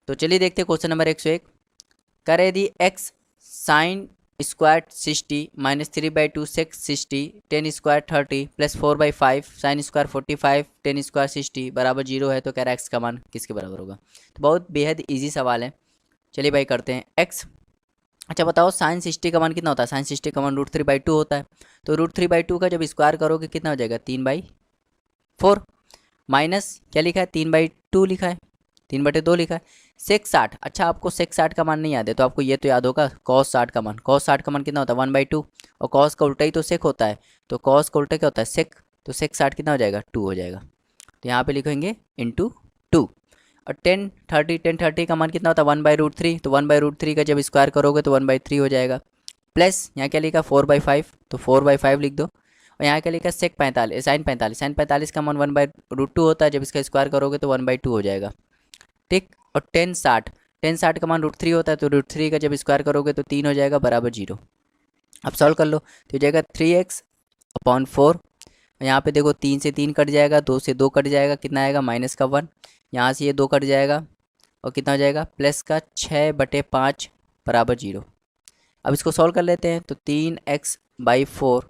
तो चलिए देखते हैं क्वेश्चन नंबर 101। करे यदि एक्स साइन स्क्वायर 60 -3/2 सेक 60 10 स्क्वायर 30 +4/5 साइन स्क्वायर 45 10 स्क्वायर 60 बराबर 0 है, तो कह रहा है एक्स का मान किसके बराबर होगा। तो बहुत बेहद ईजी सवाल है। चलिए भाई करते हैं एक्स। अच्छा बताओ साइन 60 का मान कितना होता है। साइन 60 का मान √3/2 होता है। तो √3/2 का जब स्क्वायर करोगे कितना हो जाएगा 3/4 माइनस क्या लिखा है 3/2 लिखा है 3/2 लिखा है। सेक 60। अच्छा आपको सेक 60 का मान नहीं याद है तो आपको ये तो याद होगा कॉस 60 का मान। कॉस 60 का मान कितना होता है 1/2 और कॉस का उल्टा ही तो सेक होता है। तो कॉस का उल्टा क्या होता है सेक। तो सेक 60 कितना हो जाएगा 2 हो जाएगा। तो यहाँ पे लिखेंगे इंटू 2। और 10 30 का मान कितना होता है 1/√3। तो 1/√3 का जब स्क्वायर करोगे तो 1/3 हो जाएगा। प्लस यहाँ क्या लिखा 4/5 तो 4/5 लिख दो। और यहाँ क्या लिखा सेक 45 साइन 45 का मान 1/√2 होता है। जब इसका स्क्वायर करोगे तो 1/2 हो जाएगा। ठीक। और 10 60 का मान √3 होता है। तो √3 का जब स्क्वायर करोगे तो 3 हो जाएगा बराबर 0। अब सॉल्व कर लो तो हो जाएगा 3x/4। यहाँ पे देखो 3 से 3 कट जाएगा, 2 से 2 कट जाएगा, कितना आएगा -1। यहाँ से ये 2 कट जाएगा और कितना हो जाएगा प्लस का 6/5 बराबर 0। अब इसको सॉल्व कर लेते हैं तो 3x/4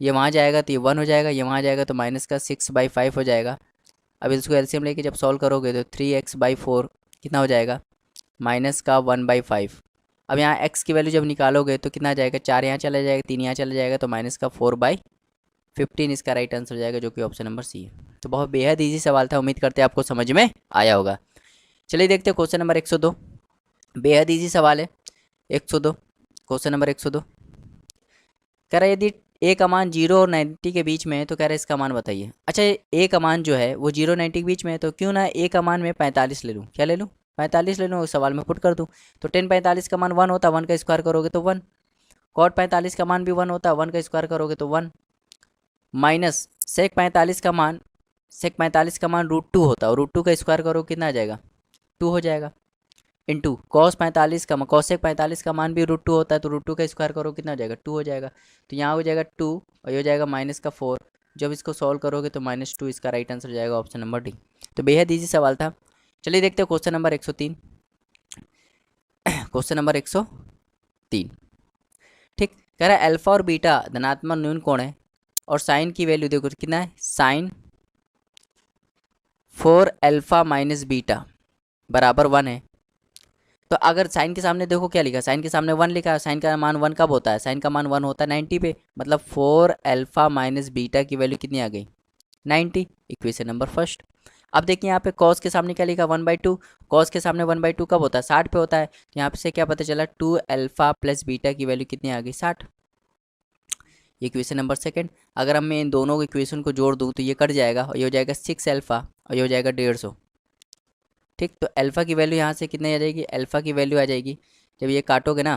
ये वहाँ जाएगा तो ये 1 हो जाएगा, ये वहाँ जाएगा तो माइनस का 6/5 हो जाएगा। अब इसको एलसीएम लेके जब सॉल्व करोगे तो 3x/4 कितना हो जाएगा माइनस का 1/5। अब यहाँ x की वैल्यू जब निकालोगे तो कितना आ जाएगा 4 यहाँ चला जाएगा, 3 यहाँ चला जाएगा, तो माइनस का 4/15 इसका राइट आंसर हो जाएगा, जो कि ऑप्शन नंबर सी है। तो बहुत बेहद ईजी सवाल था, उम्मीद करते हैं आपको समझ में आया होगा। चलिए देखते हैं क्वेश्चन नंबर 102। बेहद ईजी सवाल है 102। क्वेश्चन नंबर 102 कह रहा है यदि ए का मान 0 और 90 के बीच में है तो कह रहा है इसका मान बताइए। अच्छा ए का मान जो है वो 0 90 के बीच में है, तो क्यों ना ए का मान मैं 45 ले लूँ। क्या ले लूँ 45 ले लूँ, उस सवाल में पुट कर दूँ। तो 10 45 का मान 1 होता है, 1 का स्क्वायर करोगे तो 1। कॉट 45 का मान भी 1 होता है, 1 का स्क्वायर करोगे तो 1। माइनस सेक 45 का मान √2 होता है और √2 का स्क्वायर करो कितना आ जाएगा 2 हो जाएगा। इंटू कॉस सेक 45 का मान भी √2 होता है, तो √2 का स्क्वायर करो कितना हो जाएगा 2 हो जाएगा। तो यहाँ हो जाएगा 2 और ये हो जाएगा -4। जब इसको सॉल्व करोगे तो -2 इसका राइट आंसर हो जाएगा ऑप्शन नंबर डी। तो बेहद ईजी सवाल था। चलिए देखते हैं क्वेश्चन नंबर 103। क्वेश्चन नंबर 103 ठीक कह रहा है अल्फा और बीटा धनात्मक न्यून कोण है और साइन की वैल्यू देखो कितना है साइन 4α - बीटा बराबर 1 है। तो अगर साइन के सामने देखो क्या लिखा है, साइन के सामने 1 लिखा है। साइन का मान 1 कब होता है, साइन का मान 1 होता है 90 पे, मतलब 4α - बीटा की वैल्यू कितनी आ गई 90। Equation number first. अब देखिए यहाँ पे कॉस के सामने क्या लिखा 1/2। कॉस के सामने 1/2 कब होता है 60 पे होता है। तो यहाँ पे से क्या पता चला 2α + बीटा की वैल्यू कितनी आ गई 60। Equation number second. अगर हम इन दोनों इक्वेशन को जोड़ दूँ तो ये कट जाएगा और ये हो जाएगा 6α और ये हो जाएगा 150। ठीक। तो अल्फ़ा की वैल्यू यहाँ से कितनी आ जाएगी, अल्फ़ा की वैल्यू आ जाएगी जब ये काटोगे ना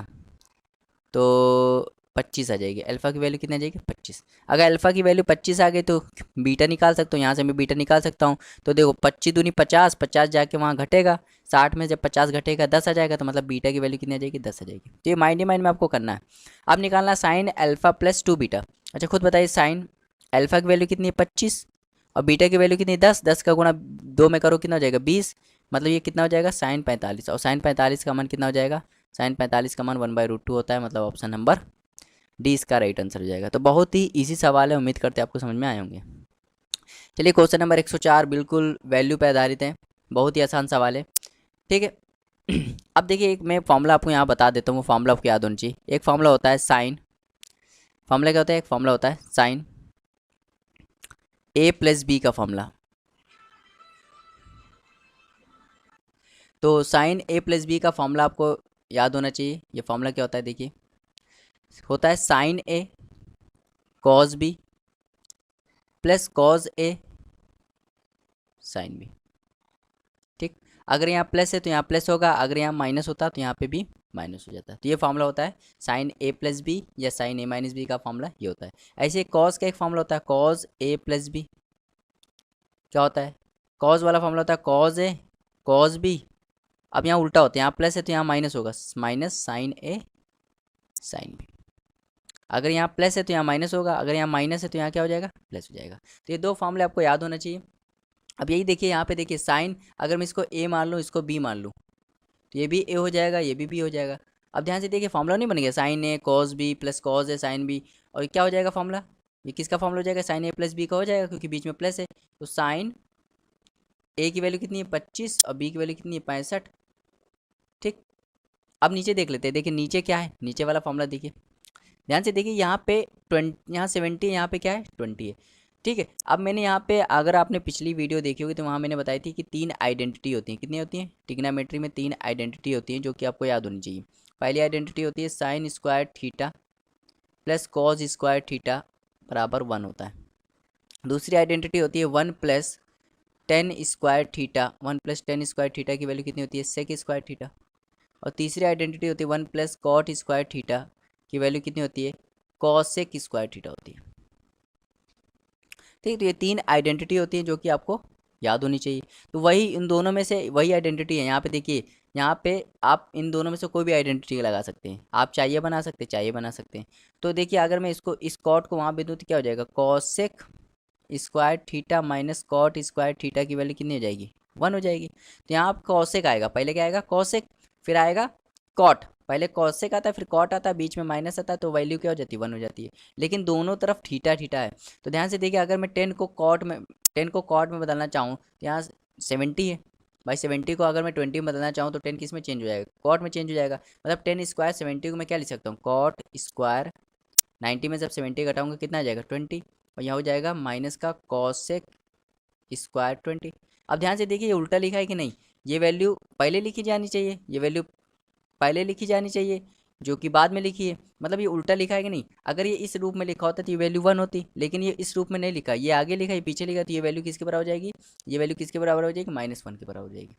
तो 25 आ जाएगी। अल्फ़ा की वैल्यू कितनी आ जाएगी 25। अगर अल्फ़ा की वैल्यू 25 आ गई तो बीटा निकाल सकता हूँ, यहाँ से मैं बीटा निकाल सकता हूँ। तो देखो 25 दूनी 50, 50 जाके वहाँ घटेगा 60 में, जब 50 घटेगा 10 आ जाएगा, तो मतलब बीटा की वैल्यू कितनी आ जाएगी 10 आ जाएगी। तो ये माइंड में आपको करना है। अब निकालना साइन अल्फ़ा + 2 बीटा। अच्छा खुद बताइए साइन अल्फ़ा की वैल्यू कितनी है 25 और बीटा की वैल्यू कितनी है 10। 10 का गुणा 2 में करो कितना हो जाएगा 20, मतलब ये कितना हो जाएगा साइन 45। और साइन 45 का मान कितना हो जाएगा, साइन 45 का मान 1/√2 होता है, मतलब ऑप्शन नंबर डी इसका राइट आंसर हो जाएगा। तो बहुत ही इजी सवाल है, उम्मीद करते हैं आपको समझ में आए होंगे। चलिए क्वेश्चन नंबर 104 बिल्कुल वैल्यू पे आधारित है, बहुत ही आसान सवाल है। ठीक है। अब देखिए एक मैं फॉर्मूला आपको यहाँ बता देता हूँ, वो फॉर्मूला आपको याद होना चाहिए। एक फॉर्मूला होता है साइन, फॉर्मूला क्या होता है, एक फॉर्मूला होता है साइन a + b का फॉर्मूला। तो साइन a + b का फॉर्मूला आपको याद होना चाहिए। ये फॉर्मूला क्या होता है देखिए, होता है sine a cos b plus cos a sine b। ठीक। अगर यहाँ प्लस है तो यहाँ प्लस होगा, अगर यहाँ माइनस होता तो यहाँ पे भी माइनस हो जाता है। तो ये फॉर्मूला होता है साइन a + b या साइन a - b का फॉर्मूला ये होता है। ऐसे कॉस का एक फॉर्मूला होता है कॉस a + b। क्या होता है, कॉस वाला फॉर्मूला होता है कॉस a कॉस b। अब यहाँ उल्टा होता है, यहाँ प्लस है तो यहाँ माइनस होगा, minus sine a sine b। अगर यहाँ प्लस है तो यहाँ माइनस होगा, अगर यहाँ माइनस है तो यहाँ क्या हो जाएगा प्लस हो जाएगा। तो ये दो फॉर्मूले आपको याद होना चाहिए। अब यही देखिए यहाँ पे देखिए साइन, अगर मैं इसको ए मान लूँ, इसको बी मान लूँ, तो ये भी ए हो जाएगा, ये भी बी हो जाएगा। अब ध्यान से देखिए फॉर्मूला नहीं बन गया, sign A cos B plus cos A sine B, और ये क्या हो जाएगा फॉर्मूला, ये किसका फॉर्मूला हो जाएगा, साइन ए प्लस बी का हो जाएगा, क्योंकि बीच में प्लस है। तो साइन ए की वैल्यू कितनी है 25 और बी की वैल्यू कितनी है 65। ठीक, अब नीचे देख लेते हैं, देखिए नीचे क्या है, नीचे वाला फॉर्मूला देखिए ध्यान से देखिए, यहाँ पे 20, यहाँ 70, यहाँ पे क्या है 20 है। ठीक है, अब मैंने यहाँ पे, अगर आपने पिछली वीडियो देखी होगी तो वहाँ मैंने बताई थी कि 3 आइडेंटिटी होती हैं, कितनी होती हैं, ट्रिग्नोमेट्री में 3 आइडेंटिटी होती हैं जो कि आपको याद होनी चाहिए। पहली आइडेंटिटी होती है sign square theta plus cos square theta बराबर 1 होता है। दूसरी आइडेंटिटी होती है 1 plus ten square theta, 1 plus ten square theta की वैल्यू कितनी होती है सेक स्क्वायर थीटा। और तीसरी आइडेंटिटी होती है 1 प्लस कॉट स्क्वायर थीटा की वैल्यू कितनी होती है कॉसेक स्क्वायर थीटा होती है। ठीक, तो ये 3 आइडेंटिटी होती हैं जो कि आपको याद होनी चाहिए। तो वही इन दोनों में से वही आइडेंटिटी है, यहाँ पे देखिए, यहाँ पे आप इन दोनों में से कोई भी आइडेंटिटी लगा सकते हैं, आप चाहिए बना सकते हैं, चाहिए बना सकते हैं। तो देखिए अगर मैं इसको इस कॉट को वहाँ पे दूँ तो क्या हो जाएगा, cosec square theta minus cot square theta की वैल्यू कितनी हो जाएगी 1 हो जाएगी। तो यहाँ आप कॉसेक आएगा, पहले क्या आएगा कॉसेक, फिर आएगा कॉट, पहले कॉसेक आता है फिर कॉट आता है, बीच में माइनस आता है, तो वैल्यू क्या हो जाती है 1 हो जाती है। लेकिन दोनों तरफ थीटा थीटा है, तो ध्यान से देखिए अगर मैं 10 को कॉट में बदलना चाहूँ तो यहाँ 70 है भाई, 70 को अगर मैं 20 में बदलना चाहूँ तो 10 किस में चेंज हो जाएगा, कॉट में चेंज हो जाएगा। मतलब 10 स्क्वायर 70 को मैं क्या लिख सकता हूँ, कॉट स्क्वायर 90 में जब 70 घटाऊंगा कितना आ जाएगा 20, और यहाँ हो जाएगा माइनस का कॉसेक स्क्वायर 20। अब ध्यान से देखिए ये उल्टा लिखा है कि नहीं, ये वैल्यू पहले लिखी जानी चाहिए, ये वैल्यू पहले लिखी जानी चाहिए जो कि बाद में लिखी है, मतलब ये उल्टा लिखा है कि नहीं। अगर ये इस रूप में लिखा होता तो ये वैल्यू 1 होती, लेकिन ये इस रूप में नहीं लिखा, ये आगे लिखा है पीछे लिखा, तो ये वैल्यू किसके बराबर हो जाएगी, ये वैल्यू किसके बराबर हो जाएगी -1 के बराबर हो जाएगी।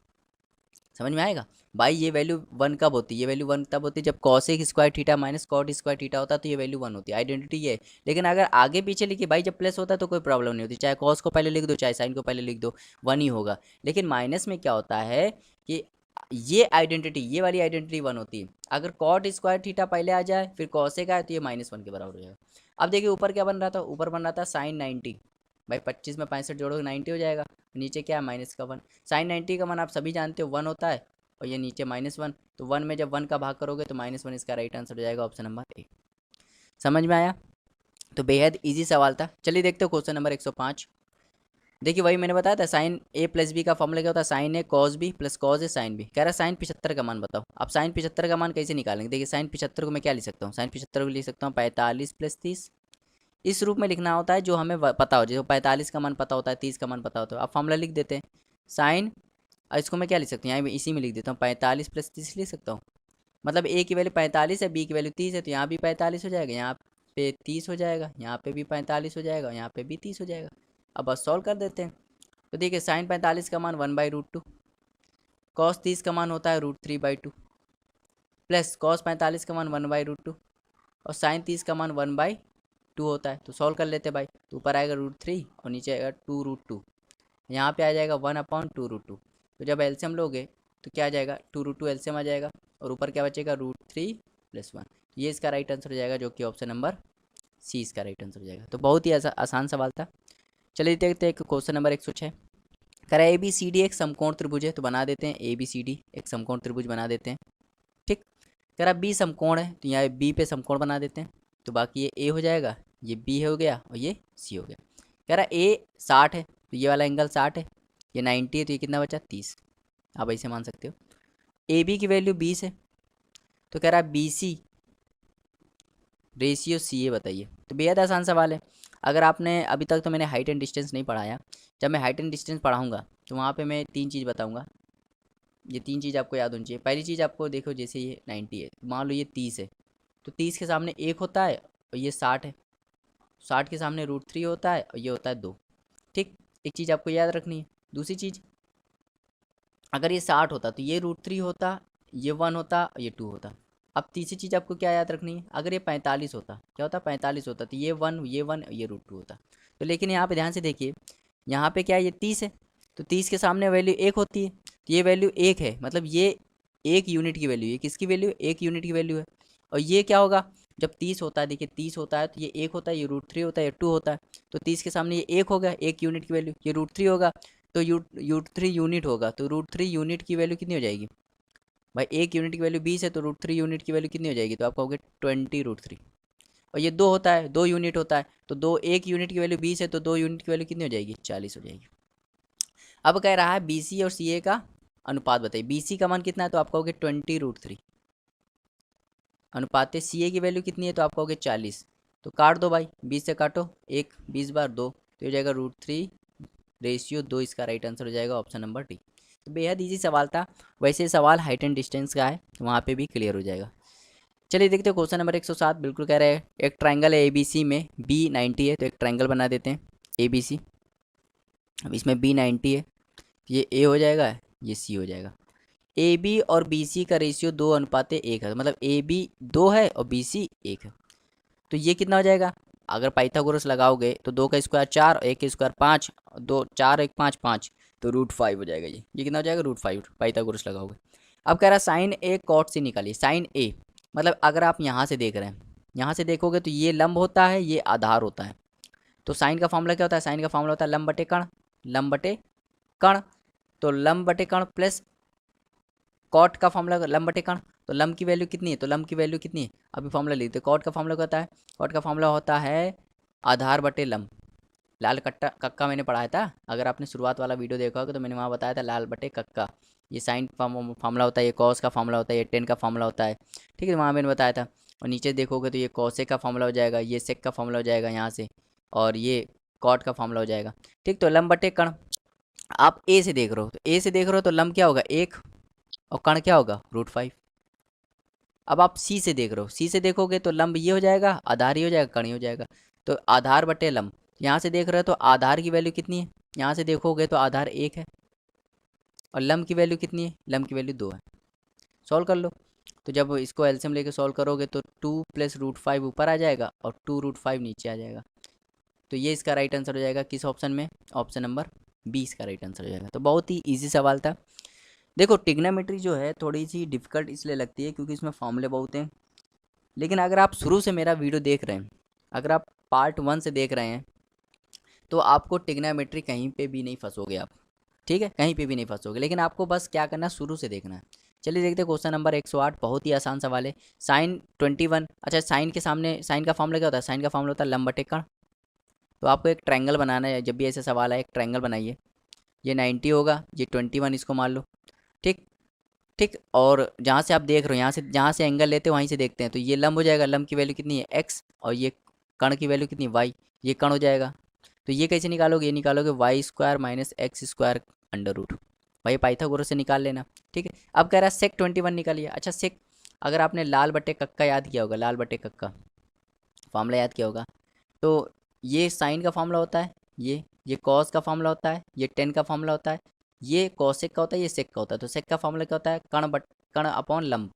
समझ में आएगा भाई, ये वैल्यू 1 कब होती है, ये वैल्यू 1 तब होती है जब cosec square theta minus cot square theta होता है, तो ये वैल्यू 1 होती है, आइडेंटिटी ये है। लेकिन अगर आगे पीछे लिखिए भाई, जब प्लस होता है तो कोई प्रॉब्लम नहीं होती, चाहे कॉस को पहले लिख दो चाहे साइन को पहले लिख दो 1 ही होगा। लेकिन माइनस में क्या होता है कि ये आइडेंटिटी, ये वाली आइडेंटिटी 1 होती है, अगर कॉट स्क्वायर थीटा पहले आ जाए फिर कॉसेक आए तो ये -1 के बराबर हो जाएगा। अब देखिए ऊपर क्या बन रहा था, ऊपर बन रहा था साइन 90, भाई 25 में 65 जोड़ोगे 90 हो जाएगा, नीचे क्या है माइनस का 1, साइन 90 का मान आप सभी जानते हो 1 होता है, और ये नीचे -1, तो 1 में जब 1 का भाग करोगे तो -1 इसका राइट आंसर हो जाएगा, ऑप्शन नंबर ए। समझ में आया, तो बेहद इजी सवाल था। चलिए देखते हो क्वेश्चन नंबर 105। देखिए वही मैंने बताया था, साइन ए प्लस बी का फॉर्मूला क्या होता है, sign A cos B plus cos A sine B. कह रहा है साइन 75 का मान बताओ। अब साइन 75 का मान कैसे निकालेंगे, देखिए साइन 75 को मैं क्या लिख सकता हूँ, साइन 75 को लिख सकता हूँ 45 + 30, इस रूप में लिखना होता है जो हमें पता हो, जो 45 का मान पता होता है 30 का मान पता होता है। अब फॉर्मूला लिख देते हैं साइन, इसको मैं क्या लिख सकता हूँ, यहाँ इसी में लिख देता हूँ 45 + 30 लिख सकता हूँ। मतलब ए की वैल्यू 45 है, बी की वैल्यू 30 है, तो यहाँ भी 45 हो जाएगा, यहाँ पे 30 हो जाएगा, यहाँ पे भी 45 हो जाएगा, यहाँ पे भी 30 हो जाएगा। अब बस सॉल्व कर देते हैं। तो देखिए साइन 45 का मान 1/√2, कॉस 30 का मान होता है √3/2, प्लस कॉस 45 का मान 1/√2, और साइन 30 का मान 1/2 होता है। तो सॉल्व कर लेते हैं भाई, तो ऊपर आएगा √3 और नीचे आएगा 2√2, यहाँ पे आ जाएगा 1/2√2। तो जब एलसीएम लोगे तो क्या आ जाएगा 2√2 एलसीएम आ जाएगा, और ऊपर क्या बचेगा √3 + 1। ये इसका राइट आंसर हो जाएगा, जो कि ऑप्शन नंबर सी इसका राइट आंसर हो जाएगा। तो बहुत ही आसान सवाल था। चलिए देखते हैं क्वेश्चन नंबर 106। कह रहा है ABCD एक समकोण त्रिभुज है, तो बना देते हैं ABCD एक समकोण त्रिभुज बना देते हैं। ठीक, कह रहा B समकोण है, तो यहाँ B पे समकोण बना देते हैं, तो बाकी ये A हो जाएगा, ये B हो गया और ये C हो गया। कह रहा A 60 है, तो ये वाला एंगल 60 है, ये 90 है, तो ये कितना बचा 30, आप ऐसे मान सकते हो। AB की वैल्यू 20 है, तो कह रहा है BC रेशियो CA बताइए। तो बेहद आसान सवाल है। अगर आपने अभी तक, तो मैंने हाइट एंड डिस्टेंस नहीं पढ़ाया, जब मैं हाइट एंड डिस्टेंस पढ़ाऊंगा तो वहाँ पे मैं 3 चीज़ बताऊंगा, ये 3 चीज़ आपको याद होनी चाहिए। पहली चीज़ आपको देखो, जैसे ये 90 है, मान लो ये 30 है, तो 30 के सामने 1 होता है, और ये 60 है, 60 के सामने √3 होता है, और ये होता है 2। ठीक, एक चीज़ आपको याद रखनी है। दूसरी चीज़, अगर ये 60 होता तो ये √3 होता, ये 1 होता, और ये 2 होता। अब तीसरी चीज़ आपको क्या याद रखनी है, अगर ये 45 होता, क्या होता 45 होता, तो ये 1 ये 1 ये √2 होता। तो लेकिन यहाँ पे ध्यान से देखिए, यहाँ पे क्या है, ये 30 है, तो 30 के सामने वैल्यू 1 होती है, तो ये वैल्यू 1 है, मतलब ये 1 यूनिट की वैल्यू है, किसकी वैल्यू 1 यूनिट की वैल्यू है। और ये क्या होगा, जब 30 होता है, देखिए 30 होता है तो ये 1 होता है, ये √3 होता है, ये 2 होता है, तो 30 के सामने ये 1 हो गया, 1 यूनिट की वैल्यू, ये √3 होगा, तो रूट 3 यूनिट होगा, तो रूट 3 यूनिट की वैल्यू कितनी हो जाएगी भाई, एक यूनिट की वैल्यू 20 है, तो रूट 3 यूनिट की वैल्यू कितनी हो जाएगी, तो आप कहोगे 20√3। और ये 2 होता है, 2 यूनिट होता है, तो दो, एक यूनिट की वैल्यू 20 है, तो 2 यूनिट की वैल्यू कितनी हो जाएगी, 40 हो जाएगी। अब कह रहा है BC और CA का अनुपात बताइए। BC का मान कितना है, तो आप कहोगे 20√3, अनुपात CA की वैल्यू कितनी है, तो आप कहोगे 40। तो काट दो भाई, 20 से काटो, 1 20 बार 2, तो हो जाएगा √3/2, इसका राइट आंसर हो जाएगा ऑप्शन नंबर डी। तो बेहद ईजी सवाल था। वैसे सवाल हाइट एंड डिस्टेंस का है, तो वहाँ पे भी क्लियर हो जाएगा। चलिए देखते हैं क्वेश्चन नंबर 107। बिल्कुल कह रहे हैं एक ट्राइंगल है ABC में B90 है, तो एक ट्राइंगल बना देते हैं ABC। अब इसमें B90 है, ये A हो जाएगा, ये C हो जाएगा। AB और BC का रेशियो 2:1 है, मतलब AB 2 है और BC 1 है। तो ये कितना हो जाएगा, अगर पाइथागोरस लगाओगे तो 2 का स्क्वायर 4, 1 का स्क्वायर 5, 2 4 1 5 5, तो √5 हो जाएगा। ये कितना हो जाएगा, √5 पाइथागोरस लगाओगे। अब कह रहा है साइन A कॉट C निकालिए। साइन A मतलब अगर आप यहाँ से देख रहे हैं, यहाँ से देखोगे तो ये लंब होता है, ये आधार होता है। तो साइन का फॉर्मूला क्या होता है, साइन का फॉर्मूला होता है लंब बटे कण, लंब बटे कण। तो लंब बटे कण प्लस कॉट का फॉर्मूला लंब बटे कण, तो लंब की वैल्यू कितनी है, तो लंब की वैल्यू कितनी है, अभी फॉर्मूला लिखते हैं। कॉट का फॉर्मूला क्या होता है, कॉट का फॉर्मूला होता है आधार बटे लंब। लाल कट्टा कक्का मैंने पढ़ाया था, अगर आपने शुरुआत वाला वीडियो देखा होगा तो मैंने वहाँ बताया था लाल बटे कक्का। ये साइन फॉर्मूला होता है, ये कॉस का फॉर्मूला होता है, ये टेन का फॉर्मूला होता है, ठीक है, वहाँ मैंने बताया था। और नीचे देखोगे तो ये कॉसेक का फॉर्मूला हो जाएगा, ये सेक का फॉर्मूला हो जाएगा यहाँ से, और ये कॉट का फॉर्मूला हो जाएगा। ठीक, तो लंब बटे कण आप ए से देख रहे हो, तो ए से देख रहे हो तो लंब क्या होगा 1, और कण क्या होगा √5। अब आप सी से देख रहे हो, सी से देखोगे तो लंब ये हो जाएगा, आधार ही हो जाएगा, कण ही हो जाएगा। तो आधार बटे लंब, यहाँ से देख रहे हो तो आधार की वैल्यू कितनी है, यहाँ से देखोगे तो आधार 1 है, और लंब की वैल्यू कितनी है, लंब की वैल्यू 2 है। सॉल्व कर लो। तो जब इसको एलसीएम लेके सॉल्व करोगे तो 2 + √5 ऊपर आ जाएगा और 2√5 नीचे आ जाएगा। तो ये इसका राइट आंसर हो जाएगा किस ऑप्शन में, ऑप्शन नंबर 20 का राइट आंसर हो जाएगा। तो बहुत ही ईजी सवाल था। देखो टिग्नोमेट्री जो है थोड़ी सी डिफिकल्ट इसलिए लगती है क्योंकि इसमें फॉर्मूले बहुत हैं, लेकिन अगर आप शुरू से मेरा वीडियो देख रहे हैं, अगर आप पार्ट 1 से देख रहे हैं, तो आपको टिग्नोमेट्री कहीं पे भी नहीं फंसोगे आप, ठीक है, कहीं पे भी नहीं फंसोगे। लेकिन आपको बस क्या करना है, शुरू से देखना है। चलिए देखते हैं क्वेश्चन नंबर 108, बहुत ही आसान सवाल है। साइन 21, अच्छा साइन के सामने साइन का फॉर्मूला क्या होता है, साइन का फॉर्मूला होता है लंब बटे कण। तो आपको एक ट्रायंगल बनाना है, जब भी ऐसे सवाल है एक ट्रायंगल बनाइए। ये 90 होगा, ये 21 इसको मान लो, ठीक ठीक। और जहाँ से आप देख रहे हो, यहाँ से जहाँ से एंगल लेते हो वहीं से देखते हैं, तो ये लंब हो जाएगा, लंब की वैल्यू कितनी है x, और ये कण की वैल्यू कितनी है y, ये कण हो जाएगा। तो ये कैसे निकालोगे, ये निकालोगे y² - x² अंडर रूट, भाई पाइथागोरस से निकाल लेना, ठीक है। अब कह रहा है सेक 21 निकालिए। अच्छा सेक, अगर आपने लाल बटे कक्का याद किया होगा, लाल बटे कक्का फॉर्मूला याद किया होगा, तो ये साइन का फॉर्मूला होता है, ये कॉस का फॉर्मूला होता है, ये टेन का फॉर्मूला होता है, ये कॉसेक का होता है, ये सेक का होता है। तो सेक का फॉर्मूला क्या होता है, कण अपॉन लंब,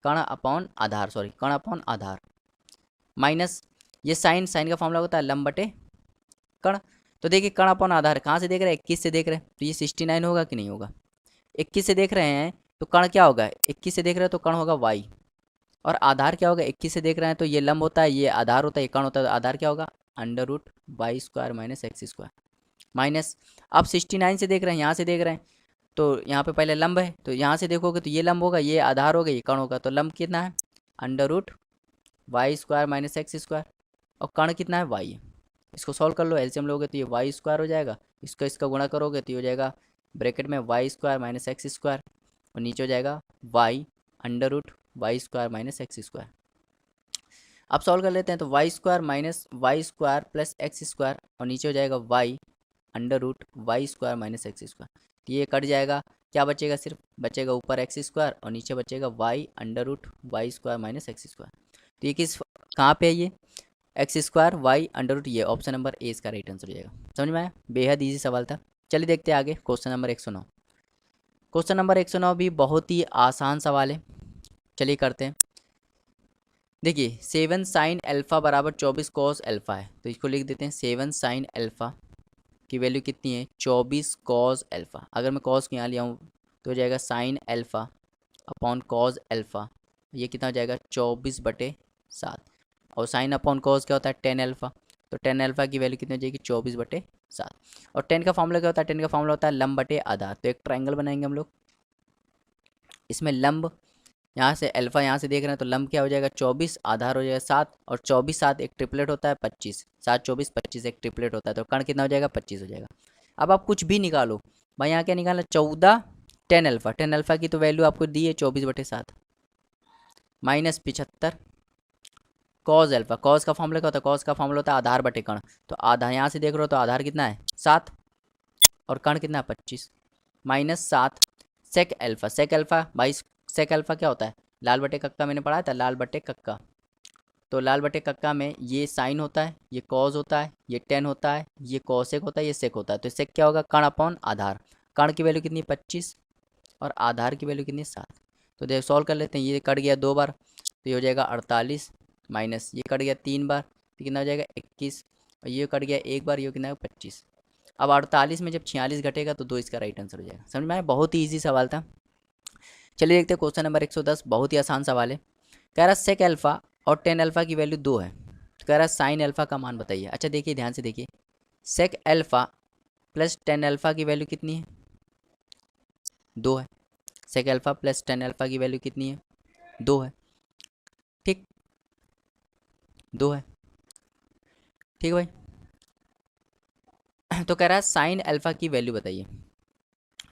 कण अपॉन आधार, सॉरी कण अपॉन आधार, माइनस ये साइन, साइन का फॉर्मूला होता है लंब बटे कण। तो देखिए कण अपॉन आधार कहाँ से देख रहे हैं, 21 से देख रहे हैं, तो ये 69 होगा कि नहीं होगा। 21 से देख रहे हैं तो कण क्या होगा, 21 से देख रहे हैं तो कण होगा y, और आधार क्या होगा, 21 से देख रहे हैं तो ये लंब होता है, ये आधार होता है, ये कण होता है, तो आधार क्या होगा √y² - x², माइनस। आप 69 से देख रहे हैं, यहाँ से देख रहे हैं, तो यहाँ पे पहले लंब है, तो यहाँ से देखोगे तो ये लंब होगा, ये आधार होगा, ये कण होगा, तो लंब कितना है √y² - x², और कण कितना है y है। इसको सॉल्व कर लो, एलसीएम लोगे तो ये y² हो जाएगा, इसका गुणा करोगे तो ये हो जाएगा ब्रैकेट में y² - x², और नीचे हो जाएगा y √y² - x²। अब सॉल्व कर लेते हैं, तो y² + x², और नीचे हो जाएगा y √y² - x²। तो ये कट जाएगा, क्या बचेगा, सिर्फ बचेगा ऊपर x² और नीचे बचेगा y √y² - x²। तो ये किस कहाँ पे है, ये x² y ये ऑप्शन नंबर ए इसका राइट आंसर हो जाएगा। समझ में आया, बेहद ईजी सवाल था। चलिए देखते हैं आगे क्वेश्चन नंबर 109। क्वेश्चन नंबर 109 भी बहुत ही आसान सवाल है, चलिए करते हैं। देखिए 7 sin अल्फ़ा बराबर 24 cos अल्फ़ा है, तो इसको लिख देते हैं 7 sin अल्फ़ा की वैल्यू कितनी है 24 cos अल्फ़ा। अगर मैं cos को यहाँ लिया हूँ तो हो जाएगा sin alpha upon cos alpha, ये कितना हो जाएगा 24/7, और sin अपॉन cos क्या होता है 10 अल्फ़ा, तो 10 अल्फ़ा की वैल्यू कितनी हो जाएगी 24/7। 7। और 10 का फॉर्मूला क्या होता है? 10 का फॉर्मूला होता है लंब बटे आधार। तो एक ट्रायंगल बनाएंगे हम लोग, इसमें लंब यहाँ से अल्फा यहाँ से देख रहे हैं तो लंब क्या हो जाएगा 24, आधार हो जाएगा 7, और 24 7 एक ट्रिपलेट होता है 25, 7 24 25 एक ट्रिपलेट होता है, तो कण कितना हो जाएगा 25 हो जाएगा। अब आप कुछ भी निकालो भाई, यहाँ क्या निकालना 14 10 अल्फा, 10 अल्फा की तो वैल्यू आपको दी है 24/7 माइनस 75 कॉज अल्फा। कॉज का फॉर्मूला क्या होता है? कॉज का फॉर्मूला होता है आधार बटे कण। तो आधार यहाँ से देख रहे हो तो आधार कितना है 7 और कण कितना है 25 minus 7 sec alpha. Sec alpha भाई, सेक अल्फा क्या होता है? लाल बटे कक्का मैंने पढ़ा था, लाल बटे कक्का। तो लाल बटे कक्का में ये साइन होता है, ये कॉज होता है, ये टेन होता है, ये कॉसेक होता है, ये सेक होता है। तो सेक क्या होगा? कण अपॉन आधार। कण की वैल्यू कितनी 25 और आधार की वैल्यू कितनी 7। तो देखो सॉल्व कर लेते हैं। ये कट गया 2 बार तो ये हो जाएगा 48 माइनस ये कट गया 3 बार तो कितना हो जाएगा 21, और ये कट गया 1 बार, ये कितना है 25। अब 48 में जब 46 घटेगा तो 2 इसका राइट आंसर हो जाएगा। समझ में आया? बहुत ही ईजी सवाल था। चलिए देखते हैं क्वेश्चन नंबर 110। बहुत ही आसान सवाल है। कह रहा सेक अल्फा और टेन अल्फा की वैल्यू 2 है, तो कह रहा साइन अल्फा का मान बताइए। अच्छा देखिए ध्यान से देखिए, sec alpha plus tan alpha की वैल्यू कितनी है? 2 है। Sec alpha plus tan alpha की वैल्यू कितनी है? 2 है। ठीक, 2 है। ठीक भाई। तो कह रहा है साइन अल्फा की वैल्यू बताइए,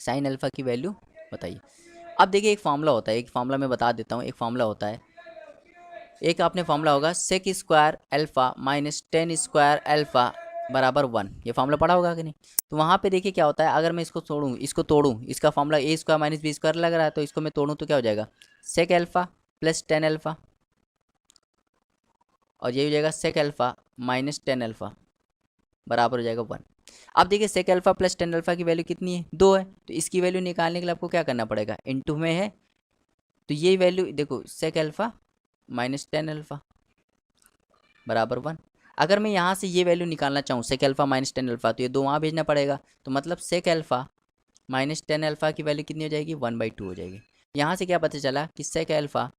साइन अल्फा की वैल्यू बताइए। अब देखिए एक फार्मूला होता है, एक फार्मूला मैं बता देता हूँ। एक फार्मूला होता है, एक आपने फार्मूला होगा sec square alpha minus tan square alpha बराबर 1। ये फार्मूला पढ़ा होगा कि नहीं? तो वहाँ पे देखिए क्या होता है, अगर मैं इसको तोड़ूँ, इसको तोड़ूँ, इसका फार्मूला ए स्क्वायर माइनस बी स्क्वायर लग रहा है, तो इसको मैं तोड़ूँ तो क्या हो जाएगा? Sec alpha plus tan alpha, और ये हो जाएगा sec alpha minus tan alpha बराबर हो जाएगा 1। अब देखिए sec alpha plus tan alpha की वैल्यू कितनी है? 2 है। तो इसकी वैल्यू निकालने के लिए आपको क्या करना पड़ेगा? इनटू में है, तो ये वैल्यू देखो sec alpha minus tan alpha बराबर 1। अगर मैं यहाँ से ये वैल्यू निकालना चाहूँ sec alpha minus tan alpha, तो ये 2 वहाँ भेजना पड़ेगा। तो मतलब sec alpha minus tan alpha की वैल्यू कितनी हो जाएगी? 1/2 हो जाएगी। यहाँ से क्या पता चला कि sec alpha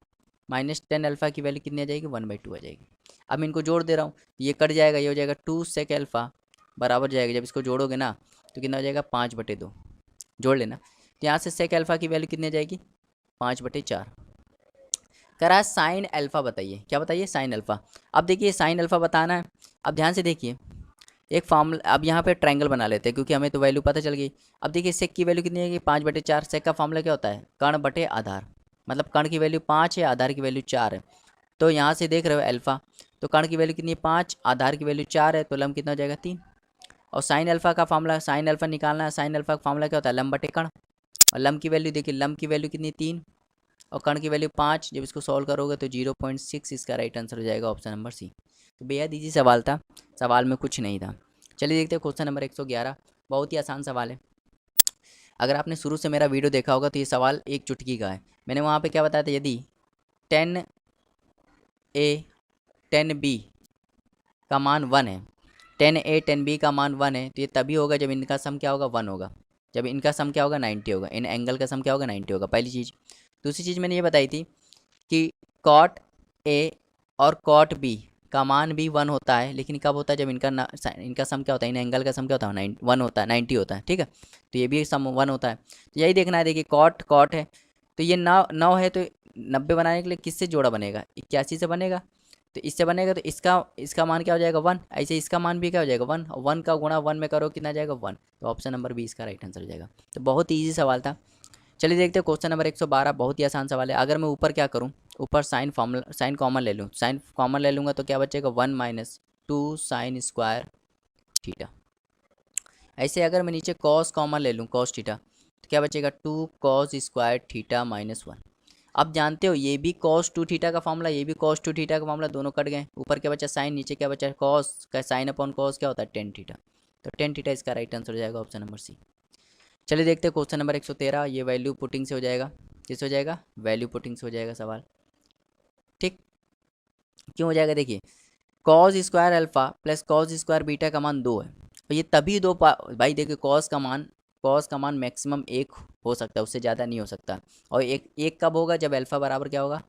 minus tan alpha की वैल्यू कितनी आ जाएगी? 1/2 आ जाएगी। अब मैं इनको जोड़ दे रहा हूँ, ये कट जाएगा, ये हो जाएगा 2 सेक अल्फा बराबर जाएगा, जब इसको जोड़ोगे ना तो कितना हो जाएगा? 5/2। जोड़ लेना। तो यहाँ से सेक अल्फा की वैल्यू कितनी आ जाएगी? 5/4। कह रहा है साइन अल्फा बताइए। क्या बताइए? Sine alpha. अब देखिए साइन अल्फा बताना है। अब ध्यान से देखिए एक फार्मूला, अब यहाँ पे ट्रायंगल बना लेते हैं क्योंकि हमें तो वैल्यू पता चल गई। अब देखिए सेक की वैल्यू कितनी है? 5/4। सेक का फॉर्मूला क्या होता है? कण बटे आधार। मतलब कण की वैल्यू 5 है, आधार की वैल्यू 4 है। तो यहाँ से देख रहे हो अल्फा, तो कण की वैल्यू कितनी है? 5, आधार की वैल्यू 4 है, तो लंब कितना हो जाएगा? 3। और साइन अल्फा का फॉर्मूला, साइन अल्फा निकालना है। साइन अल्फा का फॉर्मूला क्या होता है? लंब बटे कण। और लंब की वैल्यू देखिए, लंब की वैल्यू कितनी? 3, और कण की वैल्यू 5। जब इसको सॉल्व करोगे तो 0.6 इसका राइट आंसर हो जाएगा, ऑप्शन नंबर सी। तो बेहद ईजी सवाल था, सवाल में कुछ नहीं था। चलिए देखते हैं क्वेश्चन नंबर 111। बहुत ही आसान सवाल है। अगर आपने शुरू से मेरा वीडियो देखा होगा तो ये सवाल एक चुटकी का है। मैंने वहाँ पे क्या बताया था? यदि 10A 10B का मान 1 है, 10A 10B का मान 1 है, तो ये तभी होगा जब इनका सम क्या होगा? 1 होगा। जब इनका सम क्या होगा? 90 होगा। इन एंगल का सम क्या होगा? 90 होगा। पहली चीज़। दूसरी चीज़ मैंने ये बताई थी कि कॉट ए और कॉट बी का मान भी 1 होता है, लेकिन कब होता है? जब इनका सम क्या होता है? इन एंगल का सम क्या होता है? 1 होता है, 90 होता है। ठीक है, तो ये भी सम 1 होता है। तो यही देखना है। देखिए कॉट कॉट है, तो ये 9 है, तो 90 बनाने के लिए किससे जोड़ा बनेगा? 81 से बनेगा। तो इससे बनेगा तो इसका इसका मान क्या हो जाएगा? 1। ऐसे इसका मान भी क्या हो जाएगा? 1। और 1 का गुणा 1 में करो कितना जाएगा? 1। तो ऑप्शन नंबर बी इसका राइट आंसर हो जाएगा। तो बहुत ईजी सवाल था। चलिए देखते हैं क्वेश्चन नंबर 112। बहुत ही आसान सवाल है। अगर मैं ऊपर क्या करूं, ऊपर साइन फॉर्मूला, साइन कॉमन ले लूं, साइन कॉमन ले लूँगा तो क्या बचेगा? 1 माइनस 2 साइन स्क्वायर थीटा। ऐसे अगर मैं नीचे कॉस कॉमन ले लूँ, कॉस थीटा, तो क्या बचेगा? 2 कॉस स्क्वायर थीटा माइनस 1। अब जानते हो ये भी कॉस 2 थीटा का फॉर्मूला, ये भी कॉस 2 थीटा का फॉर्मूला, दोनों कट गए। ऊपर क्या बचा? साइन, नीचे क्या बचा? कॉस का। साइन अपॉन कॉस क्या होता है? Tan theta. तो टेन थीटा इसका राइट आंसर हो जाएगा, ऑप्शन नंबर सी। चलिए देखते हैं क्वेश्चन नंबर 113। ये वैल्यू पुटिंग से हो जाएगा। किस हो जाएगा? वैल्यू पुटिंग से हो जाएगा सवाल। ठीक, क्यों हो जाएगा? देखिए cos square alpha plus cos square beta का मान 2 है, और ये तभी भाई देखिए कॉस का मान मैक्सिमम 1 हो सकता है, उससे ज़्यादा नहीं हो सकता। और एक कब होगा? जब अल्फा बराबर क्या होगा?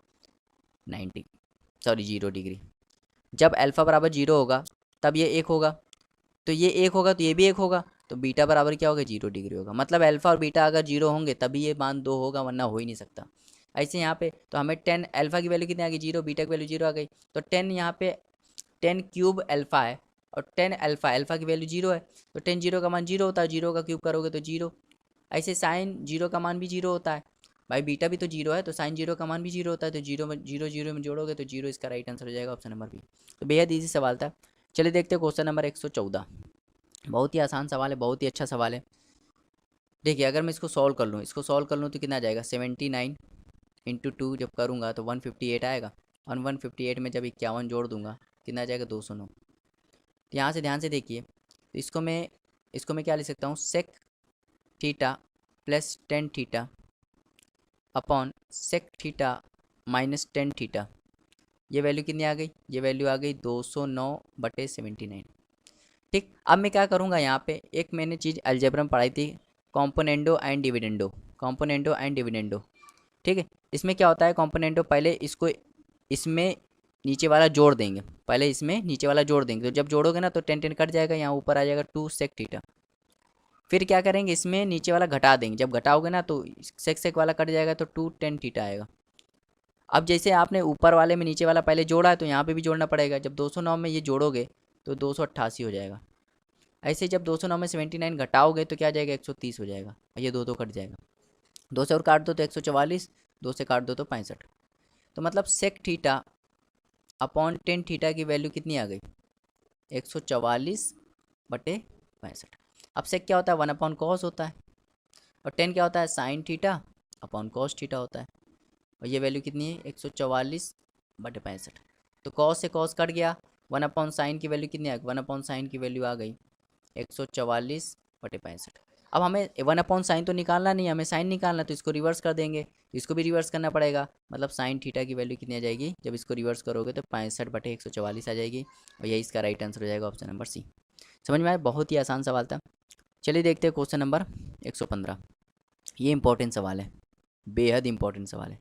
0 डिग्री। जब अल्फा बराबर 0 होगा तब ये 1 होगा, तो ये 1 होगा तो ये भी 1 होगा, तो बीटा बराबर क्या होगा, 0 डिग्री होगा। मतलब अल्फा और बीटा अगर 0 होंगे तभी ये मान 2 होगा, वरना हो ही नहीं सकता। ऐसे यहाँ पे तो हमें 10 अल्फा की वैल्यू कितनी आ गई, 0, बीटा की वैल्यू 0 आ गई। तो 10 यहाँ पे 10 क्यूब अल्फा है और 10 अल्फा, अल्फा की वैल्यू 0 है, तो 10 0 का मान 0 होता है, 0 का क्यूब करोगे तो 0। ऐसे साइन 0 का मान भी 0 होता है भाई, बीटा भी तो 0 है, तो साइन 0 का मान भी 0 होता है, तो 0 में 0 0 में जोड़ोगे तो 0 इसका राइट आंसर हो जाएगा, ऑप्शन नंबर बी। तो बेहद ईजी सवाल था। चलिए देखते हैं क्वेश्चन नंबर 114। बहुत ही आसान सवाल है, बहुत ही अच्छा सवाल है। देखिए अगर मैं इसको सॉल्व कर लूँ, तो कितना आ जाएगा, 79 इंटू 2 जब करूँगा तो 158 आएगा, और 158 में जब 51 जोड़ दूंगा कितना आ जाएगा, 209। तो यहाँ से ध्यान से देखिए, तो इसको मैं क्या लिख सकता हूँ, sec theta plus tan theta upon sec theta minus tan theta. ये वैल्यू कितनी आ गई, ये वैल्यू आ गई 209/79। ठीक, अब मैं क्या करूँगा यहाँ पे, एक मैंने चीज़ अलजेब्रा में पढ़ाई थी, componendo and dividendo, componendo and dividendo. ठीक है, इसमें क्या होता है, कॉम्पोनेंटो पहले इसको इसमें नीचे वाला जोड़ देंगे, पहले इसमें नीचे वाला जोड़ देंगे, तो जब जोड़ोगे ना तो 10 कट जाएगा, यहाँ ऊपर आ जाएगा 2 सेक थीटा। फिर क्या करेंगे, इसमें नीचे वाला घटा देंगे, जब घटाओगे ना तो सेक सेक वाला कट जाएगा तो 2 10 थीटा आएगा। अब जैसे आपने ऊपर वाले में नीचे वाला पहले जोड़ा है तो यहाँ पे भी जोड़ना पड़ेगा, जब 209 में ये जोड़ोगे तो 288 हो जाएगा। ऐसे जब 209 में 79 घटाओगे तो क्या आ जाएगा, 130 हो जाएगा, और ये दो कट जाएगा, 2 से और काट दो तो 144, 2 से काट दो तो 65। तो मतलब sec theta upon tan theta की वैल्यू कितनी आ गई, 144/65। अब सेक क्या होता है, 1/cos होता है, और टेन क्या होता है, sine theta upon cos theta होता है, और ये वैल्यू कितनी है, 144/65। तो कॉस से कॉस कट गया, 1/sin की वैल्यू कितनी आ गई, 1/sin की वैल्यू आ गई 144/65। अब हमें 1/sin तो निकालना नहीं है, हमें साइन निकालना, तो इसको रिवर्स कर देंगे, तो इसको भी रिवर्स करना पड़ेगा, मतलब साइन थीटा की वैल्यू कितनी आ जाएगी, जब इसको रिवर्स करोगे तो 65/144 आ जाएगी, और यही इसका राइट आंसर हो जाएगा, ऑप्शन नंबर सी। समझ में आया, बहुत ही आसान सवाल था। चलिए देखते हैं क्वेश्चन नंबर 115। ये इंपॉर्टेंट सवाल है, बेहद इंपॉर्टेंट सवाल है।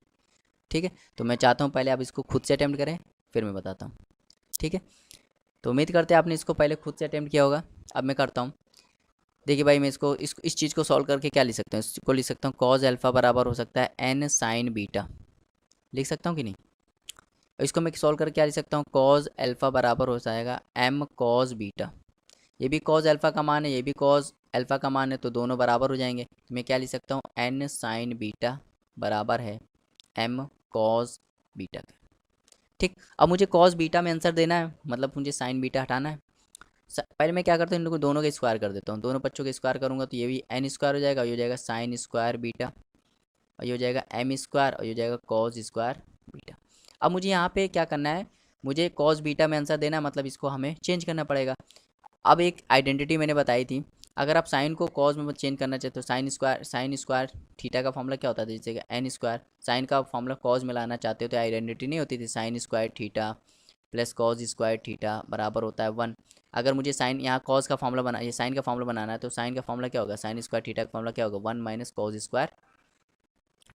ठीक है, तो मैं चाहता हूँ पहले आप इसको खुद से अटैम्प्ट करें, फिर मैं बताता हूँ। ठीक है, तो उम्मीद करते हैं आपने इसको पहले खुद से अटैम्प्ट किया होगा। अब मैं करता हूँ। देखिए भाई, मैं इस चीज़ को सॉल्व करके क्या लिख सकता हूँ, इसको लिख सकता हूँ कॉज अल्फ़ा बराबर हो सकता है एन साइन बीटा, लिख सकता हूँ कि नहीं। इसको मैं सॉल्व करके क्या लिख सकता हूँ, कॉज अल्फ़ा बराबर हो जाएगा एम कॉज बीटा। ये भी कॉज अल्फ़ा का मान है, ये भी कॉज अल्फ़ा का मान है, तो दोनों बराबर हो जाएंगे। तो मैं क्या लिख सकता हूँ, एन साइन बीटा बराबर है एम कॉज बीटा का। ठीक, अब मुझे कॉस बीटा में आंसर देना है, मतलब मुझे साइन बीटा हटाना है। पहले मैं क्या करता हूँ, इन लोगों दोनों के स्क्वायर कर देता हूँ, दोनों बच्चों के स्क्वायर करूँगा तो ये भी एन स्क्वायर हो जाएगा, ये हो जाएगा साइन स्क्वायर बीटा, और ये हो जाएगा एम स्क्वायर, और ये हो जाएगा कॉस स्क्वायर बीटा। अब मुझे यहाँ पे क्या करना है, मुझे कॉस बीटा में आंसर देना है, मतलब इसको हमें चेंज करना पड़ेगा। अब एक आइडेंटिटी मैंने बताई थी, अगर आप साइन को कॉस में चेंज करना चाहते हो, साइन स्क्वायर थीटा का फॉर्मूला क्या होता था, जैसे एन स्क्वायर, साइन का फॉर्मूला कॉस में लाना चाहते हो तो आइडेंटिटी नहीं होती थी, sign square theta plus cos square theta बराबर होता है 1। अगर मुझे साइन यहाँ कॉस का फॉर्मूला बना, ये साइन का फॉर्मूला बनाना है, तो साइन का फॉर्मूला क्या होगा, साइन स्क्वायर थीटा का फॉर्मूला क्या होगा, 1 माइनस कॉस स्क्वायर